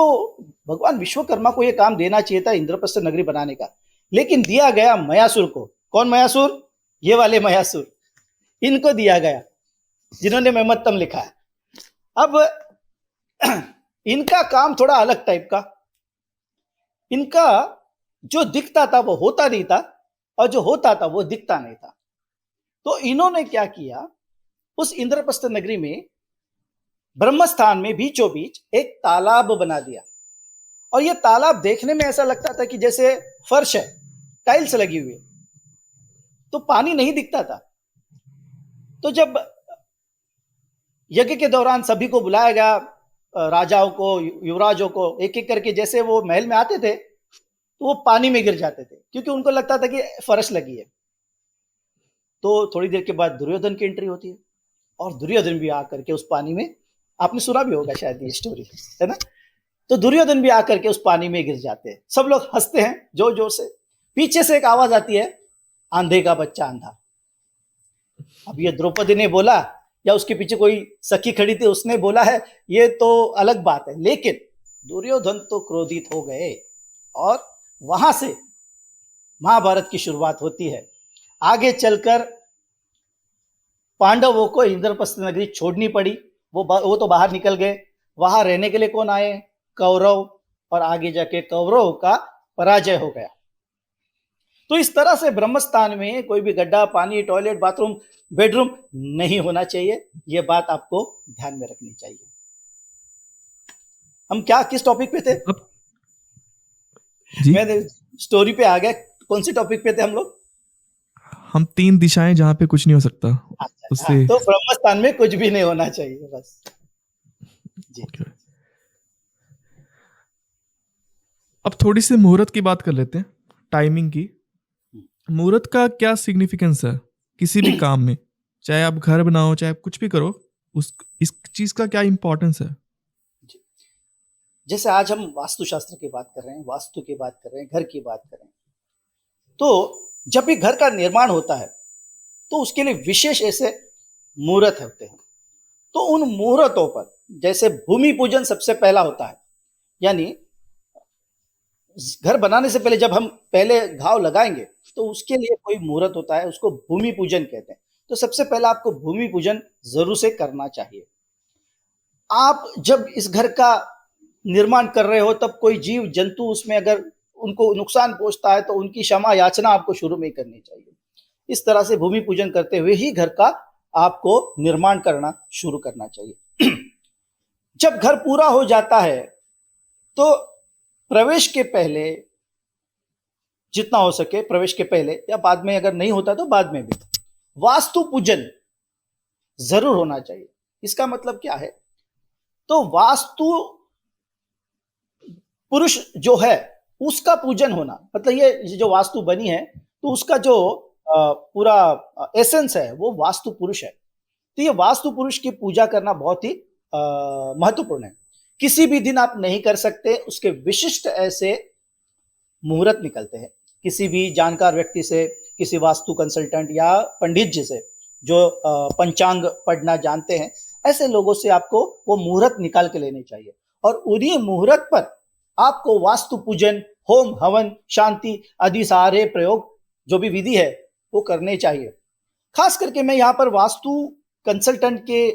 Speaker 1: भगवान विश्वकर्मा को ये काम देना चाहिए था इंद्रप्रस्थ नगरी बनाने का, लेकिन दिया गया मयासुर को। कौन मयासुर? ये वाले मयासुर, इनको दिया गया जिन्होंने मेमत्तम लिखा है। अब इनका काम थोड़ा अलग टाइप का, इनका जो दिखता था वो होता नहीं था और जो होता था वो दिखता नहीं था। तो इन्होंने क्या किया, उस इंद्रप्रस्थ नगरी में ब्रह्मस्थान में बीचों बीच एक तालाब बना दिया। और ये तालाब देखने में ऐसा लगता था कि जैसे फर्श है, टाइल्स लगी हुई है, तो पानी नहीं दिखता था। तो जब यज्ञ के दौरान सभी को बुलाया गया, राजाओं को, युवराजों को, एक एक करके जैसे वो महल में आते थे तो वो पानी में गिर जाते थे, क्योंकि उनको लगता था कि फर्श लगी है। तो थोड़ी देर के बाद दुर्योधन की एंट्री होती है, और दुर्योधन भी आकर के उस पानी में, आपने सुना भी होगा शायद ये स्टोरी, है ना? तो दुर्योधन भी आकर के उस पानी में गिर जाते हैं। सब लोग हंसते हैं जोर जोर से। पीछे से एक आवाज आती है, आंधे का बच्चा अंधा। अब ये द्रौपदी ने बोला या उसके पीछे कोई सखी खड़ी थी उसने बोला है, ये तो अलग बात है, लेकिन दुर्योधन तो क्रोधित हो गए, और वहां से महाभारत की शुरुआत होती है। आगे चलकर पांडवों को इंद्रप्रस्थ नगरी छोड़नी पड़ी, वो तो बाहर निकल गए। वहां रहने के लिए कौन आए? कौरव, और आगे जाके कौरव का पराजय हो गया। तो इस तरह से ब्रह्मस्थान में कोई भी गड्ढा, पानी, टॉयलेट, बाथरूम, बेडरूम नहीं होना चाहिए। यह बात आपको ध्यान में रखनी चाहिए। हम क्या किस टॉपिक पे थे?
Speaker 2: अब जी
Speaker 1: मैं स्टोरी पे आ गया। कौन सी टॉपिक पे थे हम लोग?
Speaker 2: हम 3 दिशाएं जहां पे कुछ नहीं हो सकता उससे।
Speaker 1: तो ब्रह्मस्थान में कुछ भी नहीं होना चाहिए, बस जी।
Speaker 2: ओके। अब थोड़ी सी मुहूर्त की बात कर लेते हैं, टाइमिंग की। मुहूर्त का क्या सिग्निफिकेंस है किसी भी काम में? चाहे आप घर बनाओ, चाहे आप कुछ भी करो, इस चीज का क्या इंपॉर्टेंस है?
Speaker 1: जैसे आज हम वास्तुशास्त्र की बात कर रहे हैं, वास्तु की बात कर रहे हैं, घर की बात कर रहे हैं, तो जब भी घर का निर्माण होता है तो उसके लिए विशेष ऐसे मुहूर्त होते हैं। तो उन मुहूर्तों पर जैसे भूमि पूजन सबसे पहला होता है, यानी घर बनाने से पहले जब हम पहले घाव लगाएंगे तो उसके लिए कोई मुहूर्त होता है, उसको भूमि पूजन कहते हैं। तो सबसे पहला आपको भूमि पूजन जरूर से करना चाहिए। आप जब इस घर का निर्माण कर रहे हो तब कोई जीव जंतु उसमें अगर उनको नुकसान पहुंचता है तो उनकी क्षमा याचना आपको शुरू में करनी चाहिए। इस तरह से भूमि पूजन करते हुए ही घर का आपको निर्माण करना शुरू करना चाहिए। जब घर पूरा हो जाता है तो प्रवेश के पहले, जितना हो सके प्रवेश के पहले या बाद में, अगर नहीं होता तो बाद में भी, वास्तु पूजन जरूर होना चाहिए। इसका मतलब क्या है? तो वास्तु पुरुष जो है उसका पूजन होना, मतलब ये जो वास्तु बनी है तो उसका जो पूरा एसेंस है वो वास्तु पुरुष है। तो ये वास्तु पुरुष की पूजा करना बहुत ही महत्वपूर्ण है। किसी भी दिन आप नहीं कर सकते, उसके विशिष्ट ऐसे मुहूर्त निकलते हैं। किसी भी जानकार व्यक्ति से, किसी वास्तु कंसल्टेंट या पंडित जी से जो पंचांग पढ़ना जानते हैं, ऐसे लोगों से आपको वो मुहूर्त निकाल के लेने चाहिए, और उन्हीं मुहूर्त पर आपको वास्तु पूजन, होम हवन, शांति आदि सारे प्रयोग जो भी विधि है वो करने चाहिए। खास करके मैं यहाँ पर वास्तु कंसल्टेंट के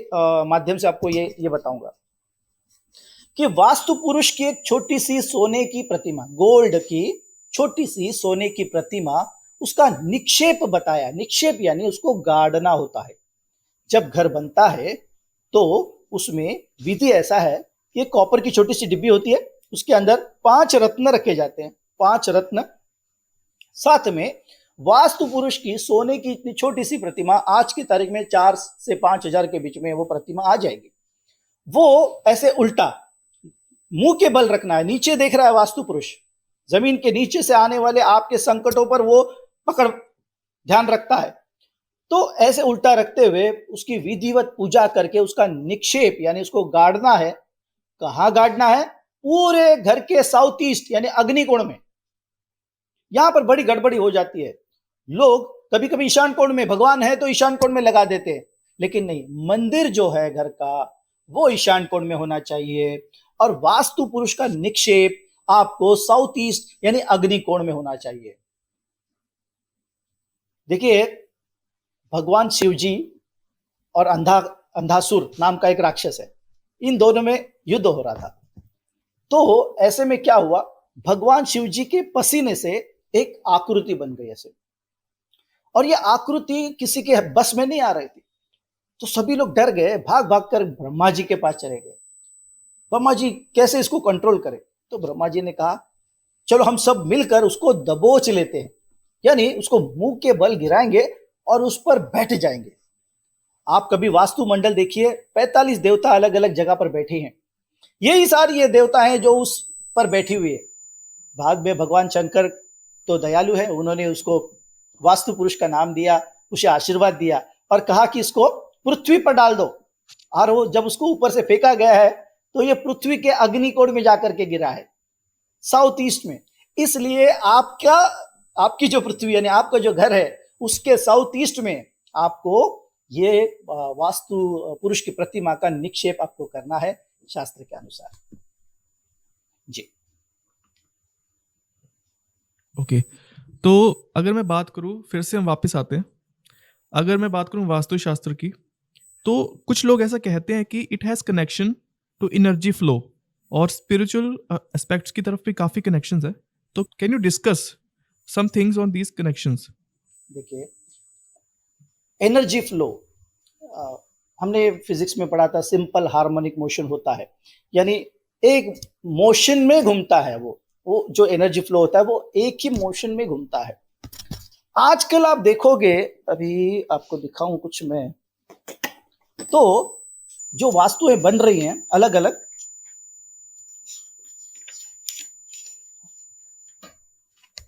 Speaker 1: माध्यम से आपको ये बताऊंगा कि वास्तु पुरुष की एक छोटी सी सोने की प्रतिमा, गोल्ड की छोटी सी सोने की प्रतिमा, उसका निक्षेप बताया। निक्षेप यानी उसको गाड़ना होता है। जब घर बनता है तो उसमें विधि ऐसा है कि कॉपर की छोटी सी डिब्बी होती है, उसके अंदर 5 रत्न रखे जाते हैं, 5 रत्न। साथ में वास्तु पुरुष की सोने की इतनी छोटी सी प्रतिमा, आज की तारीख में 4 से 5 हजार के बीच में वो प्रतिमा आ जाएगी। वो ऐसे उल्टा मुंह के बल रखना है, नीचे देख रहा है वास्तु पुरुष, जमीन के नीचे से आने वाले आपके संकटों पर वो पकड़ ध्यान रखता है। तो ऐसे उल्टा रखते हुए उसकी विधिवत पूजा करके उसका निक्षेप यानी उसको गाड़ना है। कहां गाड़ना है? पूरे घर के साउथ ईस्ट यानी अग्निकोण में। यहां पर बड़ी गड़बड़ी हो जाती है। लोग कभी कभी ईशान कोण में, भगवान है तो ईशान कोण में लगा देते हैं, लेकिन नहीं, मंदिर जो है घर का वो ईशान कोण में होना चाहिए, और वास्तु पुरुष का निक्षेप आपको साउथ ईस्ट यानी अग्निकोण में होना चाहिए। देखिए, भगवान शिव जी और अंधासुर नाम का एक राक्षस है, इन दोनों में युद्ध हो रहा था। तो ऐसे में क्या हुआ, भगवान शिव जी के पसीने से एक आकृति बन गई ऐसे, और ये आकृति किसी के बस में नहीं आ रही थी। तो सभी लोग डर गए, भाग भाग कर ब्रह्मा जी के पास चले गए। ब्रह्मा जी कैसे इसको कंट्रोल करें? तो ब्रह्मा जी ने कहा चलो हम सब मिलकर उसको दबोच लेते हैं, यानी उसको मुंह के बल गिराएंगे और उस पर बैठ जाएंगे। आप कभी वास्तु मंडल देखिए, 45 देवता अलग अलग जगह पर बैठे हैं, यही सारी ये देवता हैं जो उस पर बैठी हुई है। भाग में भगवान शंकर तो दयालु है, उन्होंने उसको वास्तु पुरुष का नाम दिया, उसे आशीर्वाद दिया और कहा कि इसको पृथ्वी पर डाल दो। और वो जब उसको ऊपर से फेंका गया है तो ये पृथ्वी के अग्निकोण में जाकर के गिरा है, साउथ ईस्ट में। इसलिए आपकी जो पृथ्वी यानी आपका जो घर है उसके साउथ ईस्ट में आपको ये वास्तु पुरुष की प्रतिमा का निक्षेप आपको करना है शास्त्र के अनुसार। जी
Speaker 2: ओके, तो अगर मैं बात करूं, फिर से हम वापस आते हैं, अगर मैं बात करूं वास्तुशास्त्र की, तो कुछ लोग ऐसा कहते हैं कि it has connection to energy flow और स्पिरिचुअल एस्पेक्ट्स की तरफ भी काफ़ी कनेक्शंस है। तो can you discuss some things on these connections?
Speaker 1: देखिए, एनर्जी फ्लो हमने फिजिक्स में पढ़ा था, सिंपल हार्मोनिक मोशन होता है, यानी एक मोशन में घूमता है। वो जो एनर्जी फ्लो होता है वो एक ही मोशन में घूमता है। आजकल आप देखोगे, अभी आपको दिखाऊं कुछ मैं, तो जो वास्तुएं बन रही हैं अलग अलग,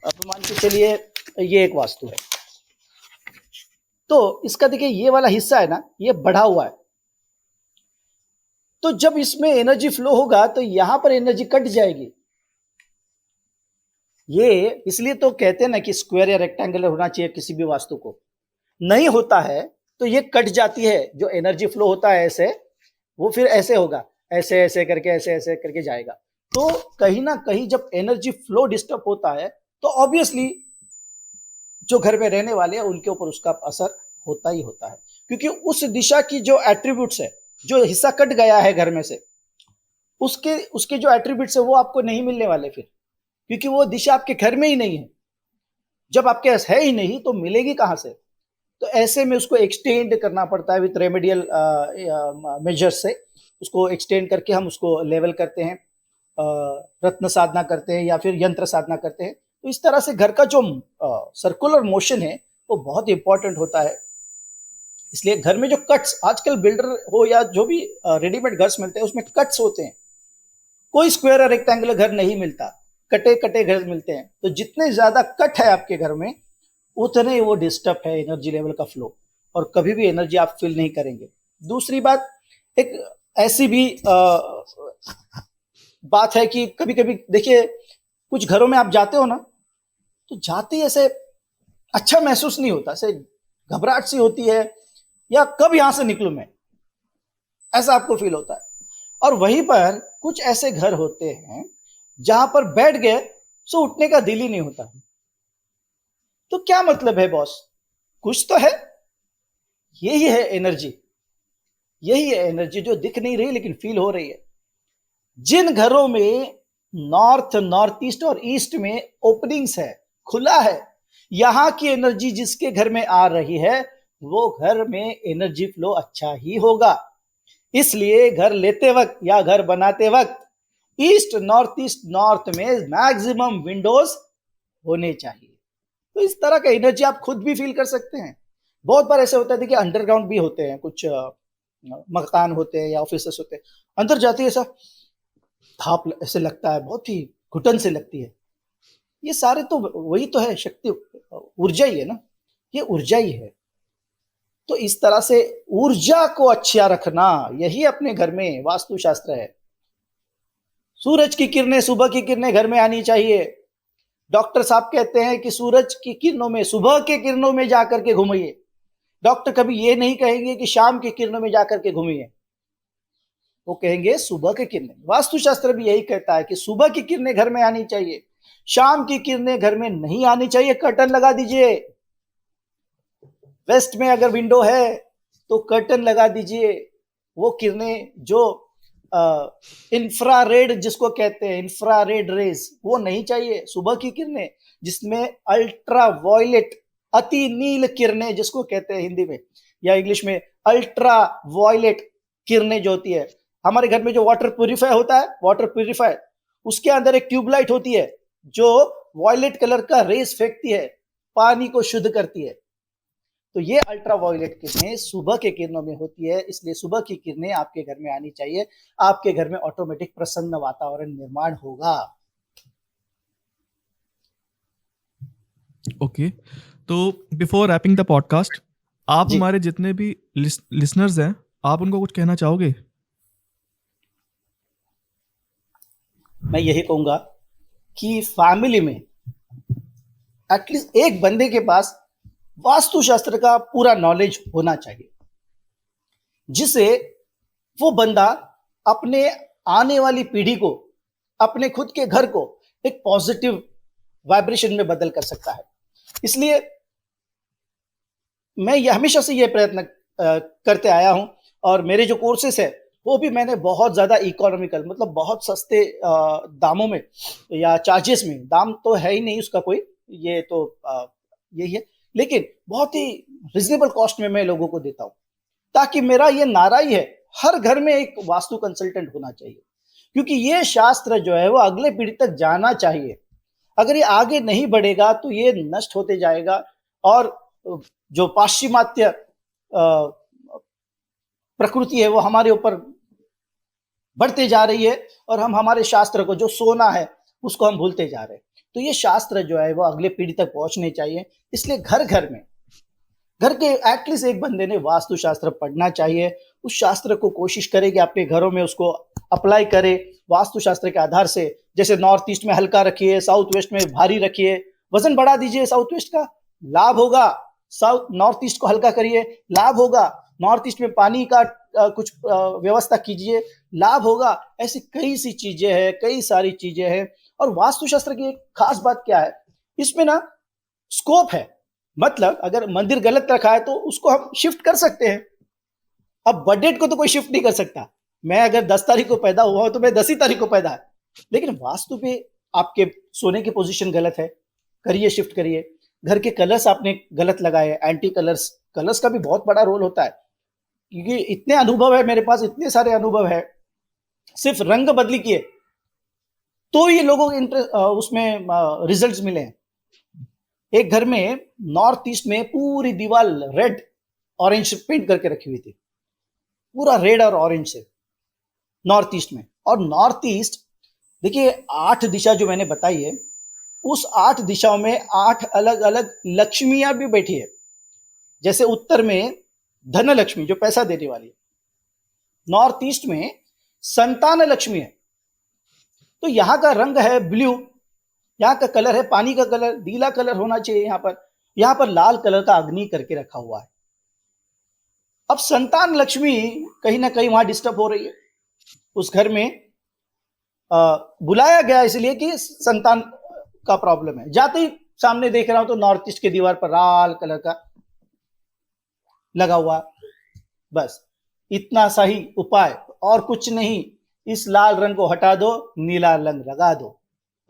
Speaker 1: अब मान के चलिए ये एक वास्तु है, तो इसका देखिए ये वाला हिस्सा है ना, ये बढ़ा हुआ है। तो जब इसमें एनर्जी फ्लो होगा तो यहां पर एनर्जी कट जाएगी। ये इसलिए तो कहते हैं ना कि स्क्वायर या रेक्टेंगुलर होना चाहिए किसी भी वास्तु को, नहीं होता है तो ये कट जाती है। जो एनर्जी फ्लो होता है ऐसे, वो फिर ऐसे होगा, ऐसे ऐसे करके ऐसे ऐसे करके जाएगा। तो कहीं ना कहीं जब एनर्जी फ्लो डिस्टर्ब होता है तो ऑब्वियसली जो घर में रहने वाले हैं उनके ऊपर उसका असर होता ही होता है, क्योंकि उस दिशा की जो एट्रीब्यूट्स है, जो हिस्सा कट गया है घर में से, उसके जो एट्रीब्यूट्स है वो आपको नहीं मिलने वाले फिर, क्योंकि वो दिशा आपके घर में ही नहीं है। जब आपके पास है ही नहीं तो मिलेगी कहां से? तो ऐसे में उसको एक्सटेंड करना पड़ता है विथ रेमेडियल मेजर्स से। उसको एक्सटेंड करके हम उसको लेवल करते हैं, रत्न साधना करते हैं या फिर यंत्र साधना करते हैं। तो इस तरह से घर का जो सर्कुलर मोशन है वो बहुत इंपॉर्टेंट होता है। इसलिए घर में जो कट्स, आजकल बिल्डर हो या जो भी रेडीमेड घर मिलते हैं उसमें कट्स होते हैं। कोई स्क्वायर और रेक्टेंगुलर घर नहीं मिलता, कटे कटे घर मिलते हैं। तो जितने ज्यादा कट है आपके घर में उतने वो डिस्टर्ब है एनर्जी लेवल का फ्लो, और कभी भी एनर्जी आप फील नहीं करेंगे। दूसरी बात, एक ऐसी भी बात है कि कभी कभी देखिए कुछ घरों में आप जाते हो ना, तो जाते ही ऐसे अच्छा महसूस नहीं होता, ऐसे घबराहट सी होती है, या कब यहां से निकलूं मैं, ऐसा आपको फील होता है। और वहीं पर कुछ ऐसे घर होते हैं जहां पर बैठ गए सो उठने का दिल ही नहीं होता। तो क्या मतलब है बॉस? कुछ तो है, यही है एनर्जी, यही है एनर्जी जो दिख नहीं रही लेकिन फील हो रही है। जिन घरों में नॉर्थ ईस्ट और ईस्ट में ओपनिंग्स है, खुला है, यहां की एनर्जी जिसके घर में आ रही है वो घर में एनर्जी फ्लो अच्छा ही होगा। इसलिए घर लेते वक्त या घर बनाते वक्त ईस्ट नॉर्थ में मैक्सिमम विंडोज होने चाहिए। तो इस तरह का एनर्जी आप खुद भी फील कर सकते हैं। बहुत बार ऐसे होता है, देखिए अंडरग्राउंड भी होते हैं, कुछ मकान होते हैं या ऑफिसेस होते हैं, अंदर जाते ही ऐसा थाप ऐसे लगता है, बहुत ही घुटन से लगती है। ये सारे तो वही तो है, शक्ति ऊर्जा ही है ना, ये ऊर्जा ही है। तो इस तरह से ऊर्जा को अच्छा रखना यही अपने घर में वास्तुशास्त्र है। सूरज की किरणें, सुबह की किरणें घर में आनी चाहिए। डॉक्टर साहब कहते हैं कि सूरज की किरणों में, सुबह के किरणों में जाकर के घूमिए। डॉक्टर कभी ये नहीं कहेंगे कि शाम की किरणों में जाकर के घूमिए, वो कहेंगे सुबह की किरणें। वास्तुशास्त्र भी यही कहता है कि सुबह की किरणें घर में आनी चाहिए, शाम की किरणें घर में नहीं आनी चाहिए। कर्टन लगा दीजिए, वेस्ट में अगर विंडो है तो कर्टन लगा दीजिए। वो किरणें जो इंफ्रारेड जिसको कहते हैं, इंफ्रारेड रेज, वो नहीं चाहिए। सुबह की किरणें जिसमें अल्ट्रा वायलेट, अति नील किरणें जिसको कहते हैं हिंदी में या इंग्लिश में, अल्ट्रा वायलेट किरणें जो होती है। हमारे घर में जो वाटर प्यूरिफायर होता है, वाटर प्यूरिफायर, उसके अंदर एक ट्यूबलाइट होती है जो वॉयलेट कलर का रेस फेंकती है, पानी को शुद्ध करती है। तो ये अल्ट्रावायलेट किरणें सुबह के किरणों में होती है, इसलिए सुबह की किरणें आपके घर में आनी चाहिए। आपके घर में ऑटोमेटिक प्रसन्न वातावरण निर्माण होगा।
Speaker 2: ओके, तो बिफोर रैपिंग द पॉडकास्ट, आप
Speaker 1: जी।
Speaker 2: हमारे जितने भी लिसनर्स हैं, आप उनको कुछ कहना चाहोगे?
Speaker 1: मैं यही कहूंगा कि फैमिली में एटलीस्ट एक बंदे के पास वास्तुशास्त्र का पूरा नॉलेज होना चाहिए, जिसे वो बंदा अपने आने वाली पीढ़ी को, अपने खुद के घर को एक पॉजिटिव वाइब्रेशन में बदल कर सकता है। इसलिए मैं ये हमेशा से ये प्रयत्न करते आया हूं, और मेरे जो कोर्सेस है वो भी मैंने बहुत ज़्यादा इकोनॉमिकल, मतलब बहुत सस्ते दामों में या चार्जेस में, दाम तो है ही नहीं उसका कोई, ये तो यही है, लेकिन बहुत ही रिजनेबल कॉस्ट में मैं लोगों को देता हूं, ताकि मेरा ये नारा ही है, हर घर में एक वास्तु कंसल्टेंट होना चाहिए, क्योंकि ये शास्त्र जो है वो अगले पीढ़ी तक जाना चाहिए। अगर ये आगे नहीं बढ़ेगा तो ये नष्ट होते जाएगा, और जो पाश्चिमात्य प्रकृति है वो हमारे ऊपर बढ़ते जा रही है, और हम हमारे शास्त्र को, जो सोना है, उसको हम भूलते जा रहे हैं। तो ये शास्त्र जो है वो अगले पीढ़ी तक पहुंचने चाहिए। इसलिए घर घर में, घर के एटलीस्ट एक बंदे ने वास्तुशास्त्र पढ़ना चाहिए। उस शास्त्र को कोशिश करे कि अपने घरों में उसको अप्लाई करे वास्तुशास्त्र के आधार से। जैसे नॉर्थ ईस्ट में हल्का रखिए, साउथ वेस्ट में भारी रखिए, वजन बढ़ा दीजिए साउथ वेस्ट का, लाभ होगा। साउथ नॉर्थ ईस्ट को हल्का करिए, लाभ होगा। नॉर्थ ईस्ट में पानी का कुछ व्यवस्था कीजिए, लाभ होगा। ऐसी कई सी चीजें हैं, कई सारी चीजें हैं। और वास्तुशास्त्र की एक खास बात क्या है, इसमें ना स्कोप है। मतलब अगर मंदिर गलत रखा है तो उसको हम शिफ्ट कर सकते हैं। अब बर्थडे को तो कोई शिफ्ट नहीं कर सकता। मैं अगर 10 तारीख को पैदा हुआ हूं तो मैं 10 ही तारीख को पैदा है, लेकिन वास्तु पे आपके सोने की पोजीशन गलत है, करिए, शिफ्ट करिए। घर के कलर्स आपने गलत लगाए, एंटी कलर्स, कलर्स का भी बहुत बड़ा रोल होता है, क्योंकि इतने अनुभव है मेरे पास, इतने सारे अनुभव है। सिर्फ रंग बदली किए तो ये लोगों के उसमें रिजल्ट्स मिले हैं। एक घर में नॉर्थ ईस्ट में पूरी दीवार रेड ऑरेंज पेंट करके रखी हुई थी, पूरा रेड और ऑरेंज से, नॉर्थ ईस्ट में। और नॉर्थ ईस्ट, देखिए 8 दिशा जो मैंने बताई है, उस 8 दिशाओं में 8 अलग अलग लक्ष्मियां भी बैठी है। जैसे उत्तर में धन लक्ष्मी जो पैसा देने वाली है, नॉर्थ ईस्ट में संतान लक्ष्मी है। तो यहाँ का रंग है ब्लू, यहाँ का कलर है पानी का कलर, नीला कलर होना चाहिए। यहाँ पर लाल कलर का अग्नि करके रखा हुआ है। अब संतान लक्ष्मी कहीं ना कहीं वहां डिस्टर्ब हो रही है। उस घर में बुलाया गया इसलिए कि संतान का प्रॉब्लम है। जाते ही सामने देख रहा हूं तो नॉर्थ ईस्ट की दीवार पर लाल कलर का लगा हुआ। बस इतना सही उपाय, और कुछ नहीं। इस लाल रंग को हटा दो, नीला रंग लगा दो,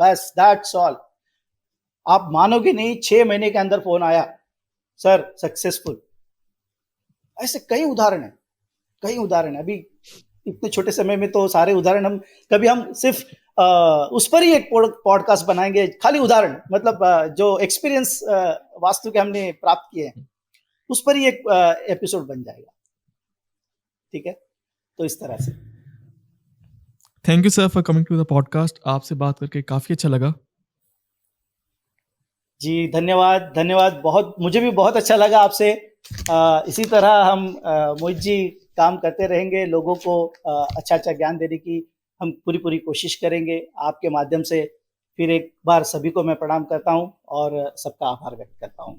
Speaker 1: बस दैट्स ऑल। आप मानोगे नहीं, 6 महीने के अंदर फोन आया, सर सक्सेसफुल। ऐसे कई उदाहरण है, कई उदाहरण है। अभी इतने छोटे समय में तो सारे उदाहरण हम सिर्फ उस पर ही एक पॉडकास्ट बनाएंगे, खाली उदाहरण, मतलब जो एक्सपीरियंस वास्तु के हमने प्राप्त किए हैं उस पर ही एक एपिसोड बन जाएगा। ठीक है, तो इस तरह से।
Speaker 2: Thank you sir for coming to the podcast. आपसे बात करके काफ़ी अच्छा लगा।
Speaker 1: जी धन्यवाद, धन्यवाद। बहुत, मुझे भी बहुत अच्छा लगा आपसे। इसी तरह हम मोहित जी काम करते रहेंगे, लोगों को अच्छा अच्छा ज्ञान देने की हम पूरी कोशिश करेंगे आपके माध्यम से। फिर एक बार सभी को मैं प्रणाम करता हूं और सबका आभार व्यक्त करता हूं।